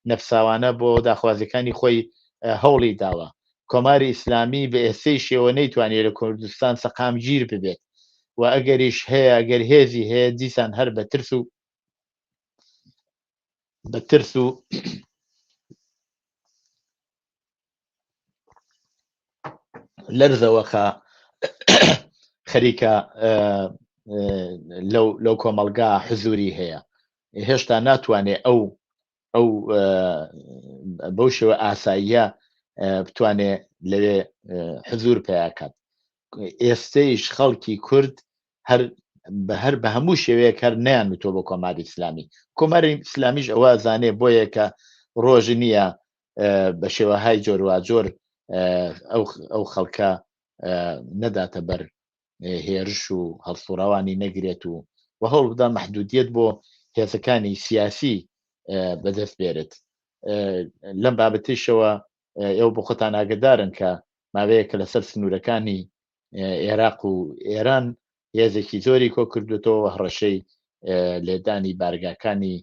نەفساوانە بۆ داخوازەکانی خۆی هەوڵی داوە کۆماری ئیسلامی بە ئێستەی شێوە نەیتوانێت لە کوردستان سەقامگیر ببێت و ئەگەریش هەیە ئەگەر هێزی هەیە دیسان هەر بە ترس و لەرزەوەخە خەریکە لەو کۆمەلگا حزوری هەیە هێشتا ناتوانێت ئەو بەو شێوە ئاساییە بتوانێت لەوێ حزور پیاکات ئێستەیش خەڵکی کورد هەر بە هەموو شێوەیەک هەر نەیانوتۆ بۆ کۆماری ئیسلامیش ئەوە زانێ بۆیە کە ڕۆژ نییە بە شێوەهای جۆر ئەو خەڵکە نەداتە بەر هێرش و هەڵسوڕاوانی نەگرێت و هەوڵ بدا مەحدودیت بۆ هێزەکانی سیاسی بەدەست بێرێت لەم بابەتیشەوە ئێوە بۆ خۆتان ئاگدارن کە ماوەیەکە لەسەر سنوورەکانی عێراق و ئێران هێزێکی زۆری کۆ کردوێتەوە هەڕەشەی لێدانی بارگاکانی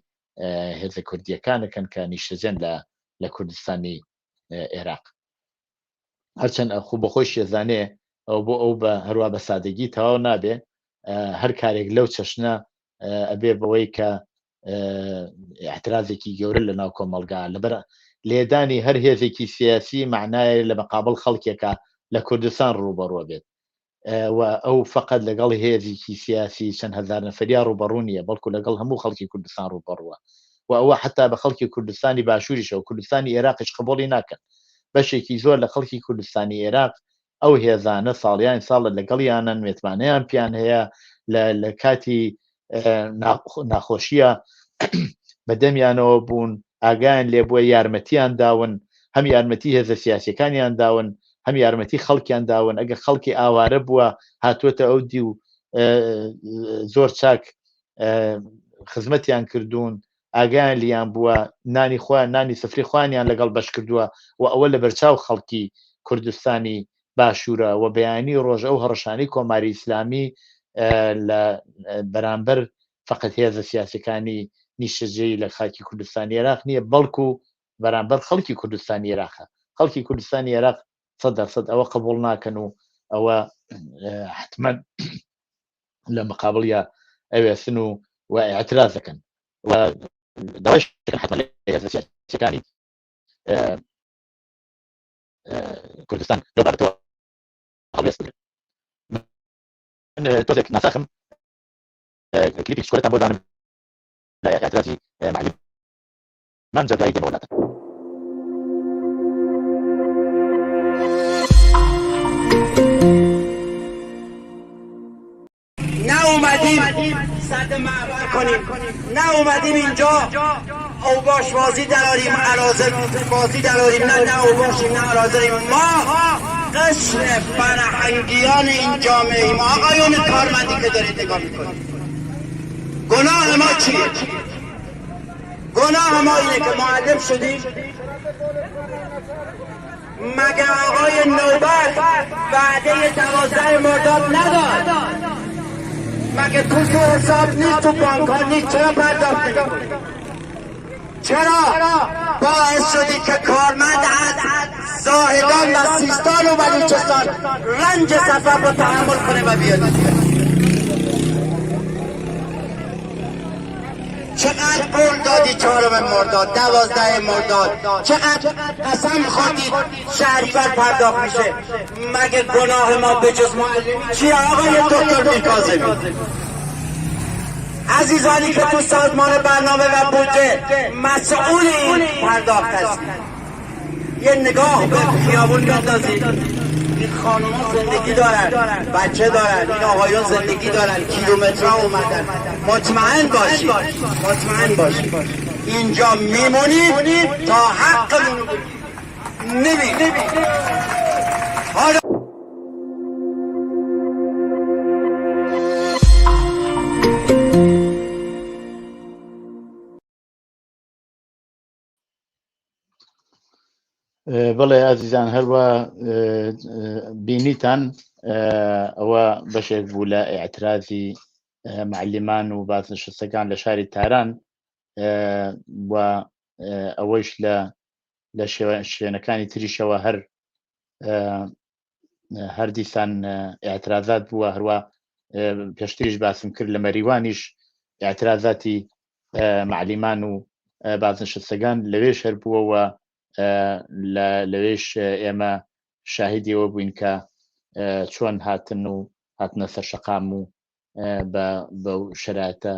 هێزە کوردیەکانەکەن کە نیشتەجێن لە کوردستانی عێراق هەرچەند ئەخوو بە خۆی شێزانێ ئەو بۆ ئەو بە هەروە بە سادەگی تەواو نابێ هەر کارێک لەو چەشنە ئەبێ بەوەی کە اعترازێکی گەورە لە ناو کۆمەلگا لێدانی هەر هێزێکی سیاسی معنایە لە مەقابل خەڵکێکە لە کوردستان ڕوبەڕوە بێت و ئەو فقط لەگەڵ هێزێکی سیاسی چەند هەزار نەفەریا ڕوبەڕوو نیە بەڵکو لەگەڵ هەموو خەڵکی کوردستان ڕوبەڕوە و ئەوە حتا بە خەڵکی کوردستانی باشووریشەوە کوردستانی عێراقیش قبوڵی ناکەن بەشێکی زۆر لە خەڵکی کوردستانی عێراق ئەو هێزانە ساڵیان ساڵە لەگەڵیانن مێتمانەیان پیان هەیە لە کاتی ناخۆشیە بەدەمیانەوە بوون ئاگایان لێ بووە یارمەتیان داون هەم یارمەتی هێزە سیاسیەکانیان داون هەم یارمەتی خەڵکیان داون ئەگە خەڵکی ئاوارە بووە هاتووەتە ئەو دی و زۆر چاک خزمەتیان کردوون ئاگایان لیان بووە نانی خۆیان نانی سفری خوانیان لەگەڵ بەش کردووە و ئەوە لە بەرچاو خەڵکی کوردستانی باشوورە و بەیانی ڕۆژ ئەو هەڕەشانی کۆماری ئیسلامی لە بەرامبەر فقط هێزە سیاسەکانی نیشتەجێی لە خاکی کوردستانی عێراق نییە بەڵکو بەرامبەر خەڵکی کوردستانی عێراقە خەڵکی کوردستانی عێراق 100% ئەوە قبول ناکەن و ئەوە حتمما لە مقابڵە ئەوێسن و اعتراض دەکەن و دەوای حتمما هێزە سیاسەکانی کوردستان لەو بابەتەوە هەڵوێست بکرێت من تۆزێک ناساخم کلیپی شکۆلەتان بۆ دانم لە اعتراضی معلمان جەبرایی دێمە وڵاتە صد معبر کنیم نه اومدیم اینجا اوباش بازی دراریم عرازل بازی دراریم نه اوباشیم نه عرازلیم ما قشر فرهنگیان این جامعه ایم آقایون کارمندی که دارید نگاه میکنید گناه ما چیه؟ گناه ما اینه که معلم شدیم مگه آقای نوبت وعده 12 مرداد نداد مگه تو حساب نیست تو بانک ها نیست چرا پرداخت نمی‌کنی؟ چرا باعث شدی که کارمند از زاهدان و سیستان و بلوچستان رنج سفر رو تحمل کنه و بیاد چقدر قول دادی 4 مرداد 12 مرداد چقدر قسم خوردید شهریور پرداخت میشه مگه گناه ما به جز معلمی چیه آقای دکتر میرکاظمی عزیزانی که تو سازمان برنامه و بودجه مسئول این پرداخت هستید یه نگاه به خیابون بندازید این خانوما زندگی دارن بچه دارن این آقایون زندگی دارن کیلومترها اومدن مطمئن باشید اینجا میمونید تا حقمون نمیدید حالا بەڵێ ئازیزان هەروە بینیتان ئەوە بەشێک بوو لە ئاعترازی معلمان و بازنشستەکان لە شاری تاران و ئەوەش لە شوێنەکانی تریشەوە هەر دیسان ئاعترازات بووە هەروە پێشتریش باسم کرد لە مەریوانیش ئاعترازاتی معلمان و بازنشستەکان لەوێش هەر بووەوە لەوێش ئێمە شاهیدیەوە بووین کە چۆن هاتنە سەر شەقام و بەو شەرایەتە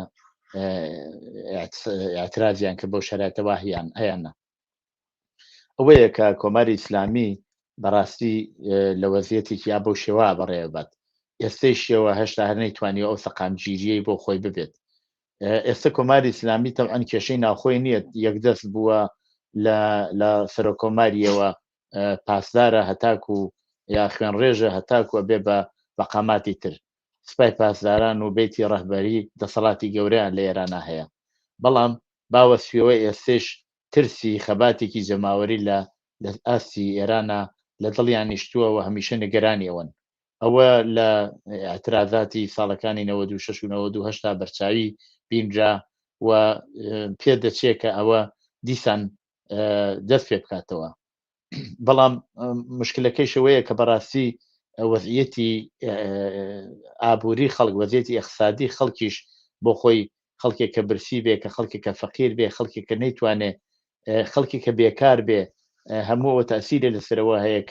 ئاعترازیان کە بەو شەرایەتەوە هەیەنە ئەوەیە کە کۆماری ئیسلامی بەڕاستی لە وەزیەتێکی یا بەو شێوە بەڕێوەبات ئێستەی شێوە هێشتا هەر نەیتوانی ئەو سەقامگیریەی بۆ خۆی ببێت ئێستا کۆماری ئیسلامی تەبعەن کێشەی ناوخۆی نییە یەکدەست بووە لە سەرۆکۆماریەوە پاسدارە هەتاکو یا خوێن ڕێژە هەتاکو بێ بە مەقاماتی تر سپای پاسداران و بێتی ڕەهبەری دەسەڵاتی گەورەیان لە ئێرانە هەیە بەڵام باوەسفیەوە ئێستش ترسی خەباتێکی جەماوەری لە ئاستی ئێرانە لە دڵیان نیشتووەوە هەمیشە نیگەرانیەوەن ئەوە لە ئاعترازاتی ساڵەکانی 96 و 98 بەرچاوی بینرا و پێ دەچێت کە ئەوە دیسان دەست پێ بکاتەوە بەڵام مشکلەکەی شەوەیە کە بەڕاستی وەزعیەتی ئابووری خەڵک وەزیەتی ئیقتصادی خەڵکیش بۆ خۆی خەڵکێک کە برسی بێ کە خەڵکێک کە فەقیر بێ خەڵکێک کە نەیتوانێت خەڵکی کە بێکار بێ هەموو تاسیرە لەسەرەوە هەیە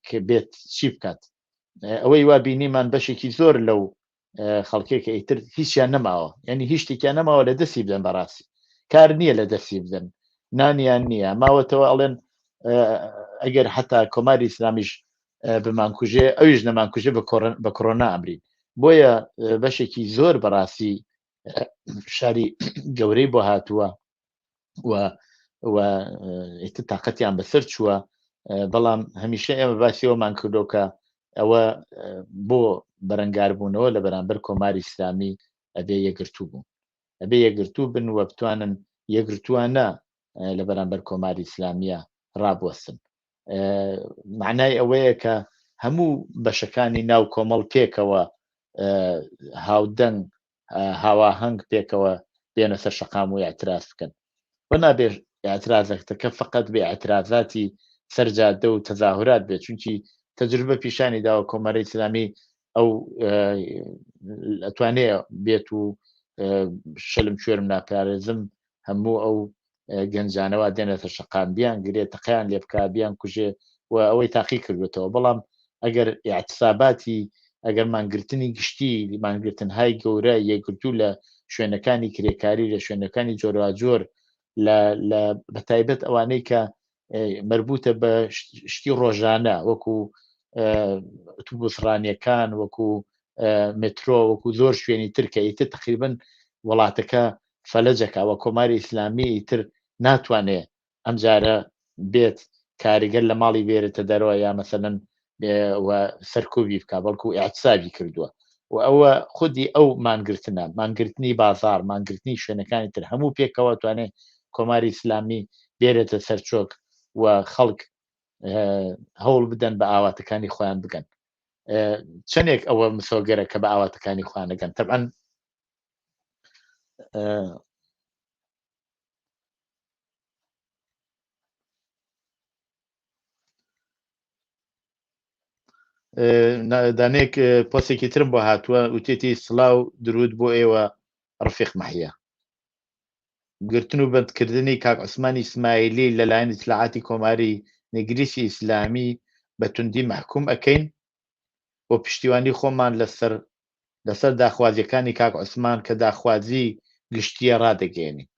کە بێت چی بکات ئەوەی وا بینیمان بەشێکی زۆر لەو خەڵکێکە ئیتر هیچیان نەماوە ینی هیچ شتێکیان نەماوە لە دەستی بدەن بەڕاستی کار نییە لە دەستی بدەن نانیان نییە ماوەتەوە ئەڵێن ئەگەر حتا کۆماری ئیسلامیش بمانکوژێ ئەویش نەمانکوژێ بە کۆڕۆنا ئەمرین بۆیە بەشێکی زۆر بەڕاستی شاری گەورەی بۆ هاتووە و تااقەتیان بەسەر چووە بەڵام هەمیشە ئێمە باسیەوەمان کردۆکە ئەوە بۆ بەرەنگاربوونەوە لە بەرامبەر کۆماری ئیسلامی ئەبێ یەکگرتوو بوون ئەبێ یەکگرتوو بن وە بتوانن یەکگرتووانە لە بەرامبەر کۆماری ئیسلامیە ڕابوەستن معنای ئەوەیە کە هەموو بەشەکانی ناو کۆمەڵ پێکەوە هاودەنگ هاواهەنگ پێکەوە بێنە سەر شەقام و اعتراز بکەن و نابێ اعترازەکە فقط بێ اعترازاتی سەرجادە و تەظاهرات بێت چونکی تەجروبە پیشانی داوە کۆماری ئیسلامی ئەو ئەتوانێ بێت و شەلم کوێرم ناپارێزم هەموو ئەو گەنجانەوە دێنێتە شەقام بیان گرێت تەقیان لێ بکا بیان کوژێ و ئەوەی تاقی کردوێتەوە بەڵام ئەگەر اعتصاباتی ئەگەر مانگرتنی گشتی مانگرتنهای گەورە یەکگرتوو لە شوێنەکانی کرێکاری لە شوێنەکانی جۆراجۆر لە بەتایبەت ئەوانەی کە مربوطە بە شتی ڕۆژانە وەکو ئۆتۆبوسڕانیەکان وەکو مترۆ وەکو زۆر شوێنی ترکە ئیتر تقریبن وڵاتەکە فەلەجەکە وە کۆماری ئیسلامی ئیتر ناتوانێت ئەم جارە بێت کاریگەر لە ماڵی بێرێتە دەرەوە یا مەسەلەن سەرکوبی بکە بەڵکو اعتصابی کردووە و ئەوە خودی ئەو مانگرتنە مانگرتنی بازار مانگرتنی شوێنەکانی تر هەموو پێکەوە توانێت کۆماری ئیسلامی بێرێتە سەرچۆک و خەڵک هەوڵ بدەن بە ئاواتەکانی خۆیان بگەن چەندێک ئەوە مسۆگەرە کە بە ئاواتەکانی خوانەگەن تەبعەن دانێک پۆسێکی ترم بۆ هاتووە وتێتی سڵاو درود بۆ ئێوە ڕفیق مەحیە گرتن و بەندکردنی کاک عوسمانی ئیسماعیلی لەلایەن ئیسلاحاتی کۆماری نێگریسی ئیسلامی بە توندی محکوم ئەکەین بۆ پشتیوانی خۆمان لەسەر داخوازیەکانی کاک عوسمان کە داخوازی گشتیە ڕادەگەێنین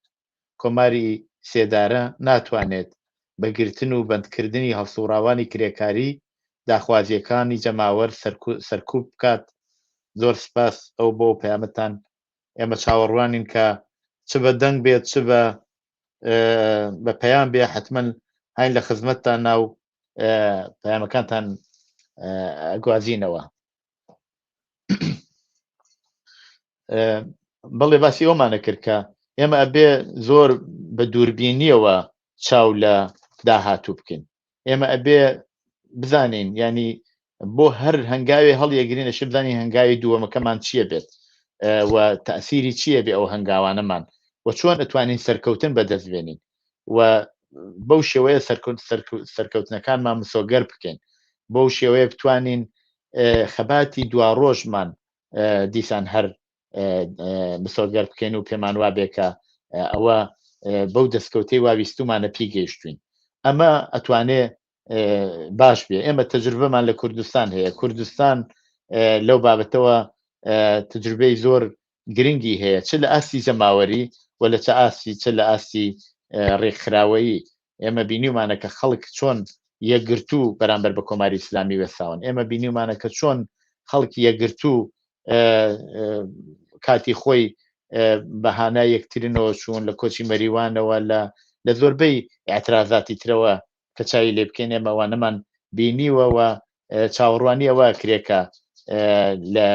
کۆماری سێدارە ناتوانێت بە گرتن و بەندکردنی هەڵسوڕاوانی کرێکاری داخوازیەکانی جەماوەر سەرکوب بکات زۆر سپاس ئەو بۆ پەیامەتان ئێمە چاوەڕوانین کە چ بە دەنگ بێت چ بە پەیام بێ حتمەن هاین لە خزمەتتان ناو پەیامەکانتان ئەگوازینەوە بەڵێ باسی ئەومانە کرد کە ئێمە ئەبێ زۆر بە دووربینیەوە چاو لە داهاتوو بکەین ئێمە ئەبێ بزانین ینی بۆ هەر هەنگاوی هەڵیەگرین لەش بزانین هەنگاوی دووەمەکەمان چییە بێت و تەئسیری چییە بێ ئەو هەنگاوانەمان و چۆن ئەتوانین سەرکەوتن بەدەستبێنین و بەو شێوەیە سەرکەوتنەکانمان مسۆگەر بکەین بەو شێوەیە بتوانین خەباتی دوا ڕۆژمان دیسان هەر مسۆگەر بکەین و پێمان وابێکە ئەوە بەو دەستکەوتەی واویستومانە پێی گەیشتوین ئەمە ئەتوانێ باش بێ ئێمە تەجروبەمان لە کوردستان هەیە کوردستان لەو بابەتەوە تجربەی زۆر گرنگی هەیە چ لە ئاستی زەماوەری و لە چه ئاستی چ لە ئاستی ڕێکخراوەیی ئێمە بینیمانە کە خەڵک چۆن یەکگرتوو بەرامبەر بە کۆماری ئیسلامی وەساون ئێمە بینیمانە کە چۆن خەڵکی یەکگرتوو کاتی خۆی بەهانای یەکترینەوە چوون لە کۆچی مەریوانەوە لە زۆربەی اعترازاتی ترەوە کە چاوی لێ بکەین ئێمەوانەمان بینیوەوە چاوەڕوانی ئەوە کرێکە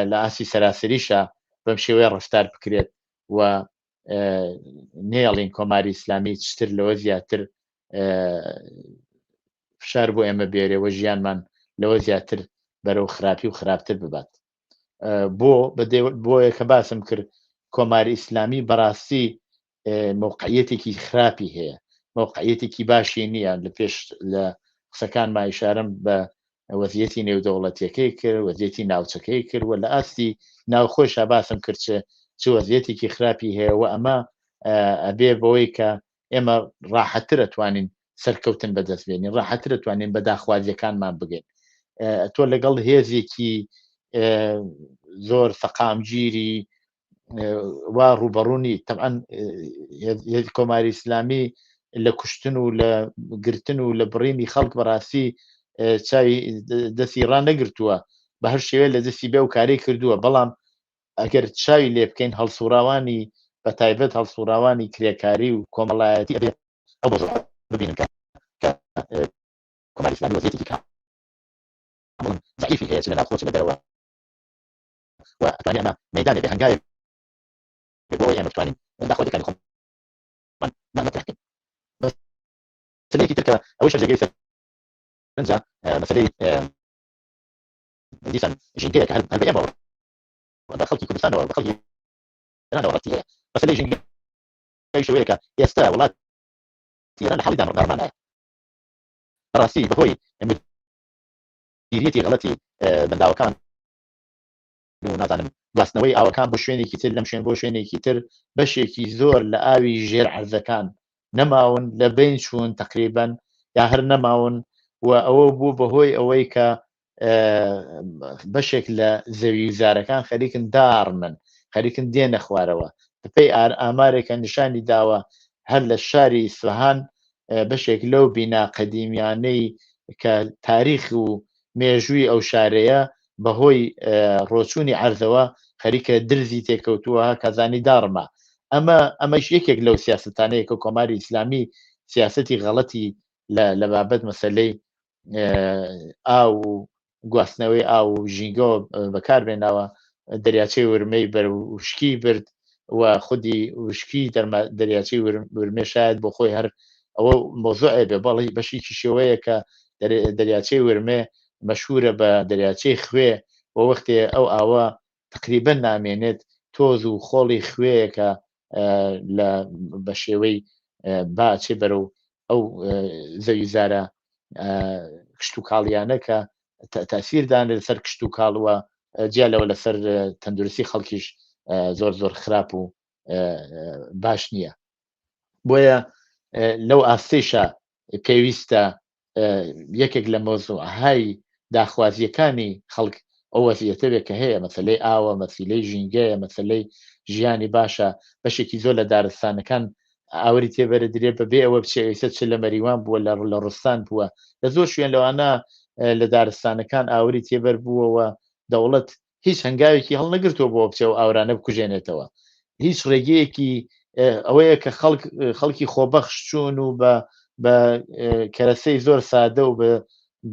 لە ئاسی سەراسەریشە بەم شێوەیە ڕفتار بکرێت و نێڵین کۆماری ئیسلامی چتر لەوە زیاتر فشار بۆ ئێمە بێرێەوە ژیانمان لەوە زیاتر بەرەو خراپی و خراپتر ببات بۆیە کە باسم کرد کۆماری ئیسلامی بەڕاستی موقعیەتێکی خراپی هەیە موقعیەتێکی باشی نییە لە پێش لە قسەکانمان ئیشارەم بە وەزیەتی نێودەوڵەتیەکەی کرد وەزیەتی ناوچەکەی کرد و لە ئاستی ناوخۆشە باسم کرد چ وەزیەتێکی خراپی هەیە و ئەمە ئەبێ بەوەی کە ئێمە ڕاحەترە توانین سەرکەوتن بەدەستبێنین، ڕاحەترە توانین بە داخوازیەکانمان بگەین. تۆ لەگەڵ هێزێکی زۆر فەقامگیری وا ڕوبەڕوونی طبعاً کۆماری ئیسلامی لە کوشتن و لە گرتن و لە بڕینی خەڵک بەڕاستی چاوی دەستی ڕان نەگرتووە، بە هەر شێوێ لە دەستی بێ و کاری کردووە، بەڵام ئەگەر چاوی لێ بکەین هەڵسوراوانی بە تایبەت هەڵسوراوانی کرێکاری و کۆمەڵایەتی ئەبێت ئەو ببینن کە کۆماری ئیسلامی وەزیەتێکی کامڵ ضعیفی هەیە لە ناوخۆ لە دەرەوە و ئەتوانێ ئەمە مەیدانێ بێ هەنگاوێ بۆەوەی ئێمە بتوانین داخوازیەکانی خۆمان مەطرحکەین. مەسەلەیەکی تر کە ئەوەی شەرجەرگەی سەرنجە مەسەلەی دیسان ژینگەیە کە هەر بە ئێمەوە بە خەڵکی کوردستانەوە بە خەڵکی ئێرانەوە ڕەتی هەیە. مەسەلەی ژینگەی شەوەیە کە ئێستا وڵاتی ئێران لە حاڵی دارمانایە بەڕاستی بەهۆی مدیریەتی غەڵەتی بەنداوەکان و نازانم گواستنەوەی ئاوەکان بۆ شوێنێکی تر لەم شوێن بۆ شوێنێکی تر بەشێکی زۆر لە ئاوی ژێر عەرزەکان نەماون لە بین چوون تقریبەن یا هەر نەماون و ئەوە بوو بەهۆی ئەوەی کە بەشێک لە زەوی وزارەکان خەریکن داڕمن خەریکن دێنە خوارەوە. بەپێی ئامارێکە نیشانی داوە هەر لە شاری ئیسفەهان بەشێک لەو بینا قەدیمیانەی کە تاریخ و مێژووی ئەو شارەیە بەهۆی ڕۆچوونی عەرزەوە خەریکە درزی تێکەوتووە کەزانی داڕمە. ئەمەش یەکێک لەو سیاسەتانەیە کە کۆماری ئیسلامی سیاسەتی غەڵەتی لە بابەت مەسەلەی ئاو و گواستنەوەی ئاو و ژینگەوە بەکاربێناوە. دەریاچەی ورمەی بەر وشکی برد و خودی وشکی دەریاچەی ورمێ شاید بۆ خۆی هەر ئەوە مۆزوعێ بێ بەڵی بەشێکی شێوەیە کە دەریاچەی ورمێ مەشهورە بە دەریاچەی خوێ و وەختێ ئەو ئاوە تقریبەن نامێنێت تۆز و خۆڵی خوێیەکە بە شێوەی باچێ بەرەو ئەو زەوی زارە کشت و کاڵیانەکە تاسیردانێت لەسەر کشت و کاڵوە جیالەوە لەسەر تەندروستی خەڵکیش زۆر زۆر خراپ و باش نییە. بۆیە لەو ئاستەیشە پێویستە یەکێک لە مۆزوعهای داخوازیەکانی خەڵک ئەو وەزیەتە بێت کە هەیە مەسەلەی ئاوە مەسیلەی ژینگەیە مەسەلەی ژیانی باشە. بەشێکی زۆر لە دارستانەکان ئاوری تێبەرە درێ بەبێ ئەوە بچێسە چ لە مەریوان بووە لە ڕستان بووە لە زۆر شوێن لەوانە لە دارستانەکان ئاوری تێبەر بووەوە دەوڵەت هیچ هەنگاوێکی هەڵ نەگرتووە بۆ بچێ و ئاورانە بکوژێنێتەوە. هیچ ڕێگەیەکی ئەوەیە کە خەڵکی خۆبەخش چوون و بە کەرەسەی زۆر سادە و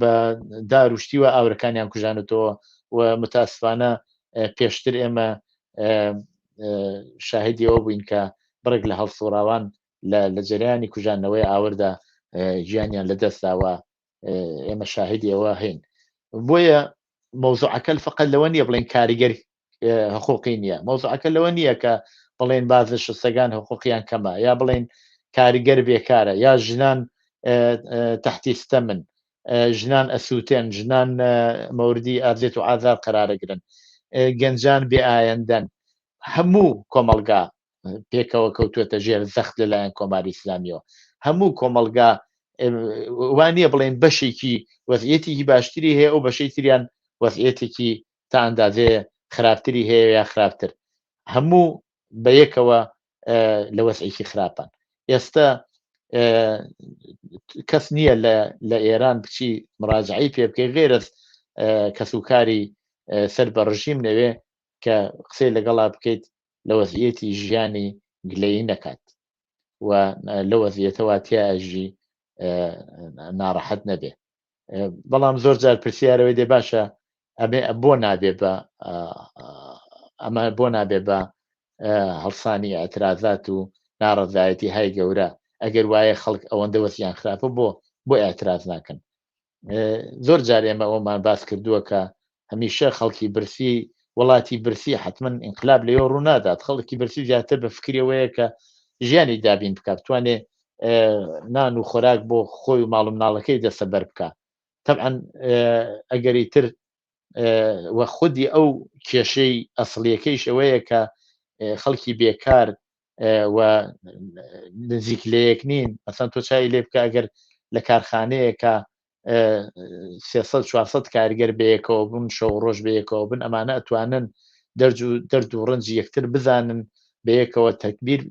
بە داروشتیوە ئاورەکانیان کوژانێتەوە و متاسفانە پێشتر ئێمە شاهدیەوە بووین کە بڕێک لە هەڵسوراوان لە جەریانی کوژانەوەی ئاوردا ژیانیان لەدەستداوە ئێمە شاهدی ئەوە هەین. بۆیە مۆزوعەکە فقط لەوە نییە بڵێن کاریگەر حقوقی نییە، مۆزوعەکە لەوە نییە کە بڵێن بازە شەستەکان حقوقیان کەمە یا بڵێن کاریگەر بێکارە یا ژنان تحتی ستەمن ژنان ئەسووتێن ژنان مەوردی ئازێت و ئازار قەرارەگرن گەنجان بێ ئایەندەن. هەموو کۆمەلگا پێکەوە کەوتوێتە ژێر زەخت لەلایەن کۆماری ئیسلامیەوە. هەموو کۆمەلگا وانە بڵێن بەشێکی وەزعیەتێکی باشتری هەیە ئەو بەشەی تریان وەزعیەتێکی تا ئەندازەیە خراپتری هەیە یا خراپتر. هەموو بەیەکەوە لە وەزعیەکی خراپان. ئێستا کەس نییە لە ئێران بچی مراجعی پێ بکەی غێرە کەسوکاری سەر بە ڕژیم نەوێ کە قسەی لەگەڵا بکەیت لە وەزعیەتی ژیانی گلەیی نەکات و لە وەزعیەتەوە تیاژی ناڕەحەت نەبێ. بەڵام زۆر جار پرسیارەوەی دێ باشە بۆ نابێ بە ئەمە بۆ نابێ بە هەڵسانی ئەترازات و ناڕەزایەتی های گەورە ئەگەر وایە خەڵک ئەوەندە وەزیان خراپە بۆ ئەتراز ناکەن. زۆر جار ئێمە ئەومان باس کردووە کە هەمیشە خەڵکی برسی وڵاتی برسی حتمما ئینقلاب لەوە ڕوونادات. خەڵکی برسی زیاتر بە فکرەوەیە کە ژیانی دابین بکە بتوانێ نان و خۆراک بۆ خۆی و ماڵ و مناڵەکەی دەسەبەر بکە. طبعا ئەگەری تر وە خودی ئەو کێشەی ئەسڵیەکەیش ئەوەیە کە خەڵکی بێکار و نزیک لە یەک نین مەسەن تۆ چای لێ بکە ئەگەر لە کارخانەیەکە 300-400 کارگەر بەیەکەوە بوون شەو ڕۆژ بەیەکەوە بن ئەمانە ئەتوانن دەرد و ڕەنجی یەکتر بزانن بەیەکەوە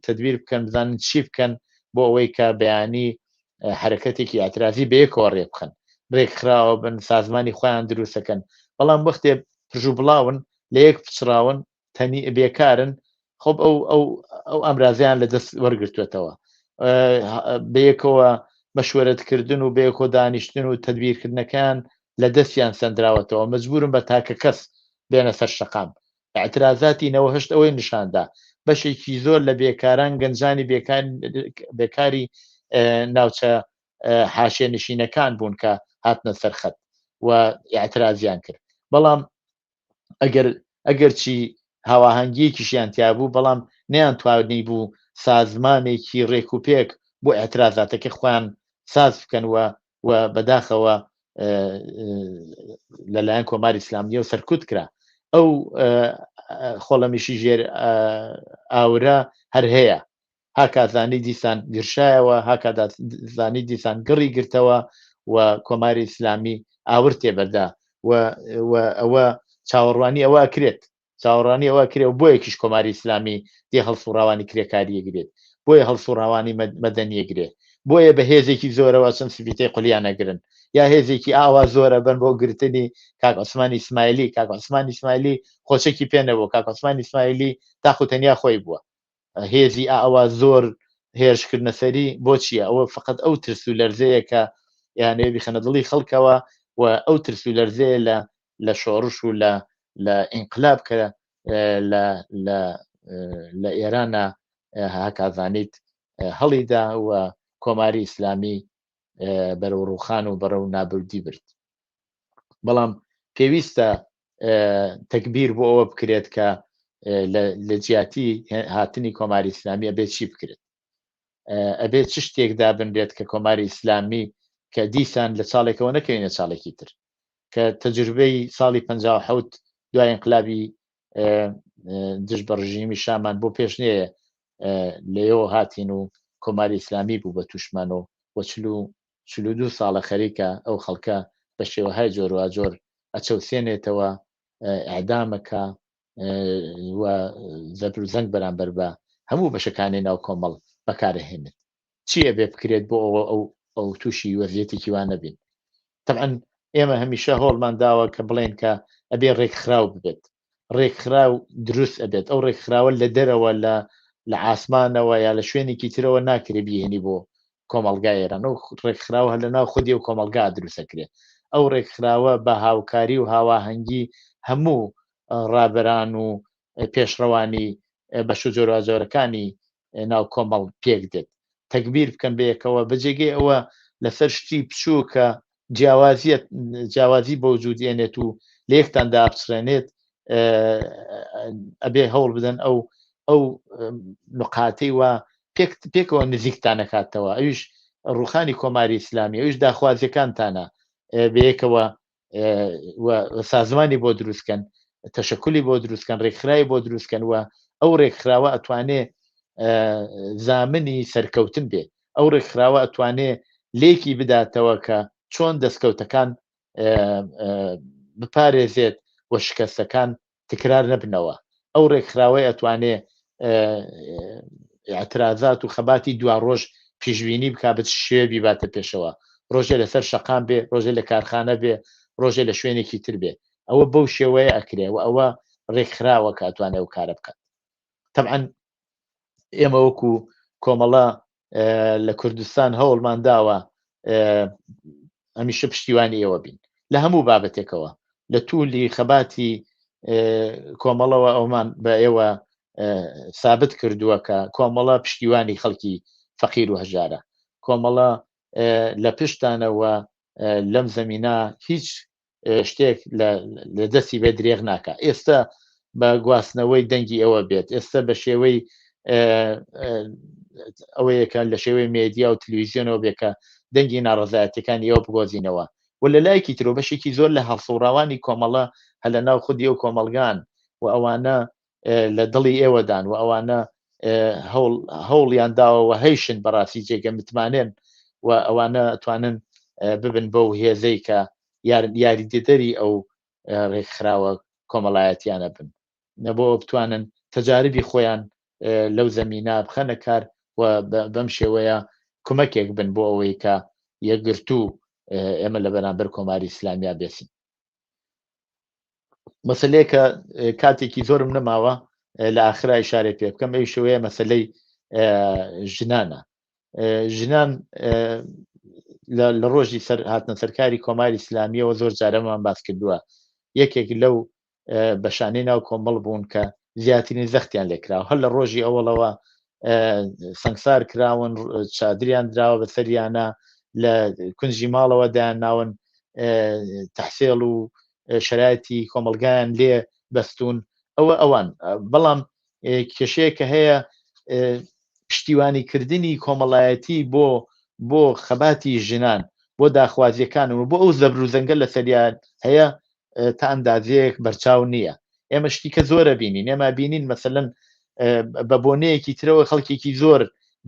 تدبیر بکەن بزانن چی بکەن بۆ ئەوەی کە بەیانی حرەکەتێکی ئاعترازی بەیەکەوە ڕێ بخەن ڕێکخراوە بن سازمانی خۆیان دروستەکەن بەڵام وەختێ پژوو بڵاون لە یەک پچراون تەنی بێکارن خۆب ئەو ئەمرازیان لە دەست وەرگرتوێتەوە بەیەکەوە مەشوەرەتکردن و بەیەکۆ دانیشتن و تدبیرکردنەکان لە دەستیان سەندراوەتەوە مەجبورن بە تاکە کەس بێنە سەر شەقام اعترازاتی 98 ئەوەی نیشاندا بەشێکی زۆر لە بێکاران گەنجانی بێکاری ناوچە حاشێنشینەکان بوون کە هاتنە سەرخەت و اعترازیان کرد بەڵام ئەگەر چی هاواهەنگیەکیشیان تیا بوو بەڵام نەیان توانی بوو سازمانێکی ڕێکوپێک بۆ اعترازاتەکە خۆیان ساز بکەن و بەداخەوە لەلایەن کۆماری ئیسلامیە و سەرکوت کرا ئەو خۆڵەمیشی ژێر ئاورە هەر هەیە هاکازانی دیسان گرشایەوە هاکازانی دیسان گڕی گرتەوە و کۆماری ئیسلامی ئاور تێبەردا و ئەوە چاوەڕوانی ئەوە کرێت چاوەڕوانی ئەوە کرێ و بۆ یەکیش کۆماری ئیسلامی دێ هەڵسوڕاوانی کرێکاریەگرێت بۆیە هەڵسوڕاوانی مەدەنیەگرێت بۆیە بە هێزێکی زۆرەوە چەند سفیتەی قولیانەگرن یا هێزێکی ئاوا زۆرە بن بۆ گرتنی کاک عوسمانی ئیسماعیلی خۆچێکی پێنەبوو کاک عوسمانی ئیسماعیلی تاخوتەنیا خۆی بووە هێزی ئاوا زۆر هێرشکردنە سەری بۆچیە ئەوە فقط ئەو ترس و لەرزەیە کە یانێ بیخەنە دڵی خەڵکەوە و ئەو ترس و لەرزەیە لە شۆڕش و لە ئینقلاب کە لە ئێرانە هاکازانیت هەڵیدا و کۆماری ئیسلامی بەرەو ڕووخان و بەرەو نابردی برد بەڵام پێویستە تەکبیر بۆ ئەوە بکرێت کە لە جیاتی هاتنی کۆماری ئیسلامی ئەبێت چی بکرێت ئەبێت چ شتێکدا بنرێت کە کۆماری ئیسلامی کە دیسان لە چاڵێکەوە نەکەوێنە چاڵێکی تر کە تەجربەی ساڵی 57 دوای انقلابی دژ بە ڕژیمی شامان بۆ پێش نەیە لێەوە هاتین و کۆماری ئیسلامی بوو بە توشمانەوە وە 42 ساڵە خەریکە ئەو خەڵکە بە شێوەهای جۆروا جۆر ئەچەوسێنێتەوە ئەعدامەکە و زەبر و زەنگ بەرامبەر بە هەموو بەشەکانی ناو کۆمەڵ بەکارەهێنێت چییە بێ بکرێت بۆ ئەو تووشی وەزیەتێکی وان نەبین طبعا ئێمە هەمیشە هۆڵمان داوە کە بڵێن کە ئەبێ ڕێکخراو ببێت ڕێکخراو دروست ئەبێت ئەو ڕێکخراوە لە دەرەوە لە ئاسمانەوە یا لە شوێنێکی ترەوە ناکرێ بهێنی بۆ کۆمەلگای ئێران ئەو ڕێکخراوە هەر لە ناو خودی و کۆمەلگا دروستەکرێت ئەو ڕێکخراوە بە هاوکاری و هاواهەنگی هەموو ڕابەران و پێشڕەوانی بەش و جۆراجۆرەکانی ناو کۆمەڵ پێک دێت تەکبیر بکەن بەیەکەوە بەجێگەی ئەوە لەسەر شتی بچوو کە جیاوازی بە وجودێنێت و لە یەکتاندا ئابچرێنێت ئەبێ هەوڵ بدەن ئەو نقاتەی وە پێکەوە نزیکتانەکاتەوە ئەویش ڕوخانی کۆماری ئیسلامی ئەویش داخوازیەکانتانە بەیەکەوە سازمانی بۆ دروستکەن تەشەکولی بۆ دروستکەن ڕێکخرای بۆ دروستکەن وە ئەو ڕێکخراوە ئەتوانێ زامنی سەرکەوتن بێ ئەو ڕێکخراوە ئەتوانێ لێکی بداتەوە کە چۆن دەستکەوتەکان بپارێزێت وە شکەستەکان تکرار نەبنەوە ئەو ڕێکخراوەی ئەتوانێ اعترازات و خەباتی دوا ڕۆژ پیشبینی بک بچ شێبی باتە پێشەوە ڕۆژێ لەسەر شەقام بێ ڕۆژێ لە کارخانە بێ ڕۆژێ لە شوێنێکی تر بێ ئەوە بەو شێوەیە ئەکرێ و ئەوە ڕێکخراوە کە ئەتوانێ و کارە بکات طبعا ئێمە وەکو کۆمەڵە لە کوردستان هەوڵمان داوە هەمیشە پشتیوانی ئێوە بین لە هەموو بابەتێکەوە لە توولی خەباتی کۆمەڵەوە ئەومان بە ئێوە ثابت کردووە کە کۆمەڵە پشتیوانی خەڵکی فەقیر و هەژارە کۆمەڵە لە پشتانەوە لەم زەمینە هیچ شتێک لە دەستی بێ درێغ ناکە ئێستا بە گواستنەوەی دەنگی ئەوە بێت ئێستا بە شێوەی ئەوەیەکە لە شێوەی مێدیا و تەلەڤیزیۆنەوە بێکە دەنگی ناڕەزایەتەکانی ئەوە بگۆزینەوە و لە لایەکی ترۆ بەشێکی زۆر لە هەڵسوڕاوانی کۆمەڵە هە لە ناو خودی و کۆمەلگان و ئەوانە لە دڵی ئێوەدان و ئەوانە هەوڵیان داوە هەیشن بەڕاستی جێگە متمانێن و ئەوانە توانن ببن بەو هێزەی کە یاریدەدەری ئەو ڕێکخراوە کۆمەڵایەتیانە بن نەبۆ بتوانن تەجاربی خۆیان لەو زەمینە بخەنە کار و بەم شێوەیە کۆمەکێک بن بۆ ئەوەی کە یەکگرتوو ئێمە لە بەرامبەر کۆماری ئیسلامیا بێسین. مەسلەیەکە کاتێکی زۆرم نەماوە لە ئاخرا ئیشارە پێ بکەم ئەوی شێوەیە مەسلەی ژنانە. ژنان لە ڕۆژی هاتنە سەرکاری کۆماری ئیسلامیەوە زۆر جارەمان باس کردووە یەکێک لەو بەشانەی ناو کۆمەڵ بوون کە زیاترین زەختیان لێکراوە هەر لە ڕۆژی ئەوڵەوە سەنگسار کراون چادریان دراوە بەسەریانە لە کونجی ماڵەوە دایان ناون تەحسێڵ و شرایەتی کۆمەلگایان لێ بەستون ئەوان بەڵام کێشەیە کە هەیە پشتیوانیکردنی کۆمەڵایەتی بۆ خەباتی ژنان بۆ داخوازیەکان و بۆ ئەو زەبر و زەنگە لە سەریان هەیە تا ئەندازەیەک بەرچاو نییە. ئێمە شتیکە زۆرە بینین ئێمە بینین مەسەلەن بە بۆنەیەکی ترەوە خەڵکێکی زۆر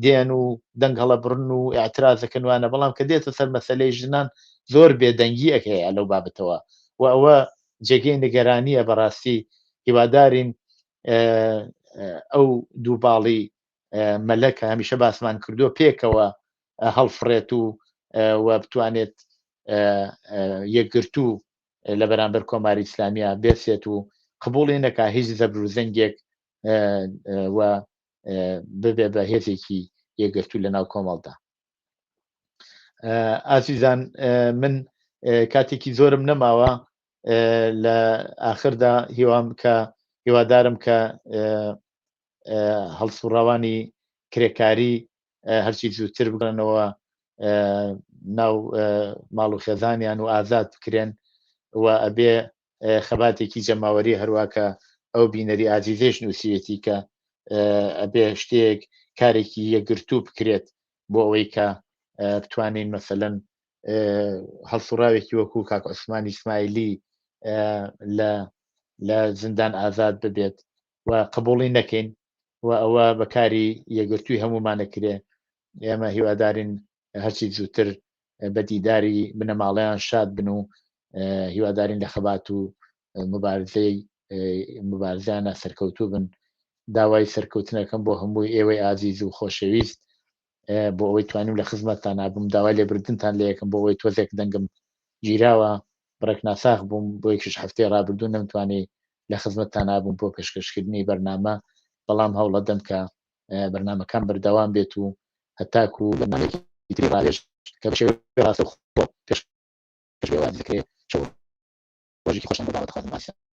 دێن و دەنگ هەڵە بڕن و ئاعتراضەکەن وانە بەڵام کە دێتە سەر مەسەلەی ژنان زۆر بێدەنگیەک هەیە لەو بابەتەوە و ئەوە جێگەی نیگەرانیە بەڕاستی هیوادارین ئەو دووباڵی مەلەکە هەمیشە باسمان کردووە پێکەوە هەڵفڕێت و بتوانێت یەکگرتوو لە بەرامبەر کۆماری ئیسلامیا بێسێت و قبوڵی نەکا هیچ زەبر و زەنگێک و ببێ بە هێزێکی یەکگرتوو لە ناو کۆمەڵدا. ئازیزان من کاتێکی زۆرم نەماوە لە ئاخردا هیوادارم کە هەڵسوڕاوانی کرێکاری هەرچی زووتر بگەنەوە ناو ماڵ و خێزانیان و ئازاد بکرێن و ئەبێ خەباتێکی جەماوەری هەروواکە ئەو بینەری ئازیزێش نووسیەتی کە ئەبێ شتێک کارێکی یەکگرتوو بکرێت بۆ ئەوەی کە بتوانین مەسەلەن هەڵسوڕاوێکی وەکوو کاک عوسمانی ئیسماعیلی لە زیندان ئازاد ببێت و قبوڵی نەکەین و ئەوە بەکاری یەکگرتووی هەمومانەکرێ. ئێمە هیوادارین هەرچی زووتر بە دیداری بنەماڵەیان شاد بن و هیوادارین لە خەبات و مبارزانە سەرکەوتوو بن. داوای سەرکەوتنەکەم بۆ هەمووی ئێوەی ئازیز و خۆشەویست بۆ ئەوەی توانیم لە خزمەتتان نابووم داوای لێبردنتان لە یەکەم بۆ ئەوەی تۆزێک دەنگم گیراوە بڕێک ناساخ بووم بۆ یەکیش هەفتەی ڕابردوو نەمتوانی لە خزمەتتان نابووم بۆ پێشکەشکردنی بەرنامە بەڵام هەوڵە دەم کە بەرنامەکان بەردەوام بێت و هەتاکو بەرنامەیەکی تری ڕاگەش کە بەشێوەی ڕاستەوخۆ پێشکەش بێ وادەکرێت ڕۆژێکی خۆشتان بۆ باوەت خۆتان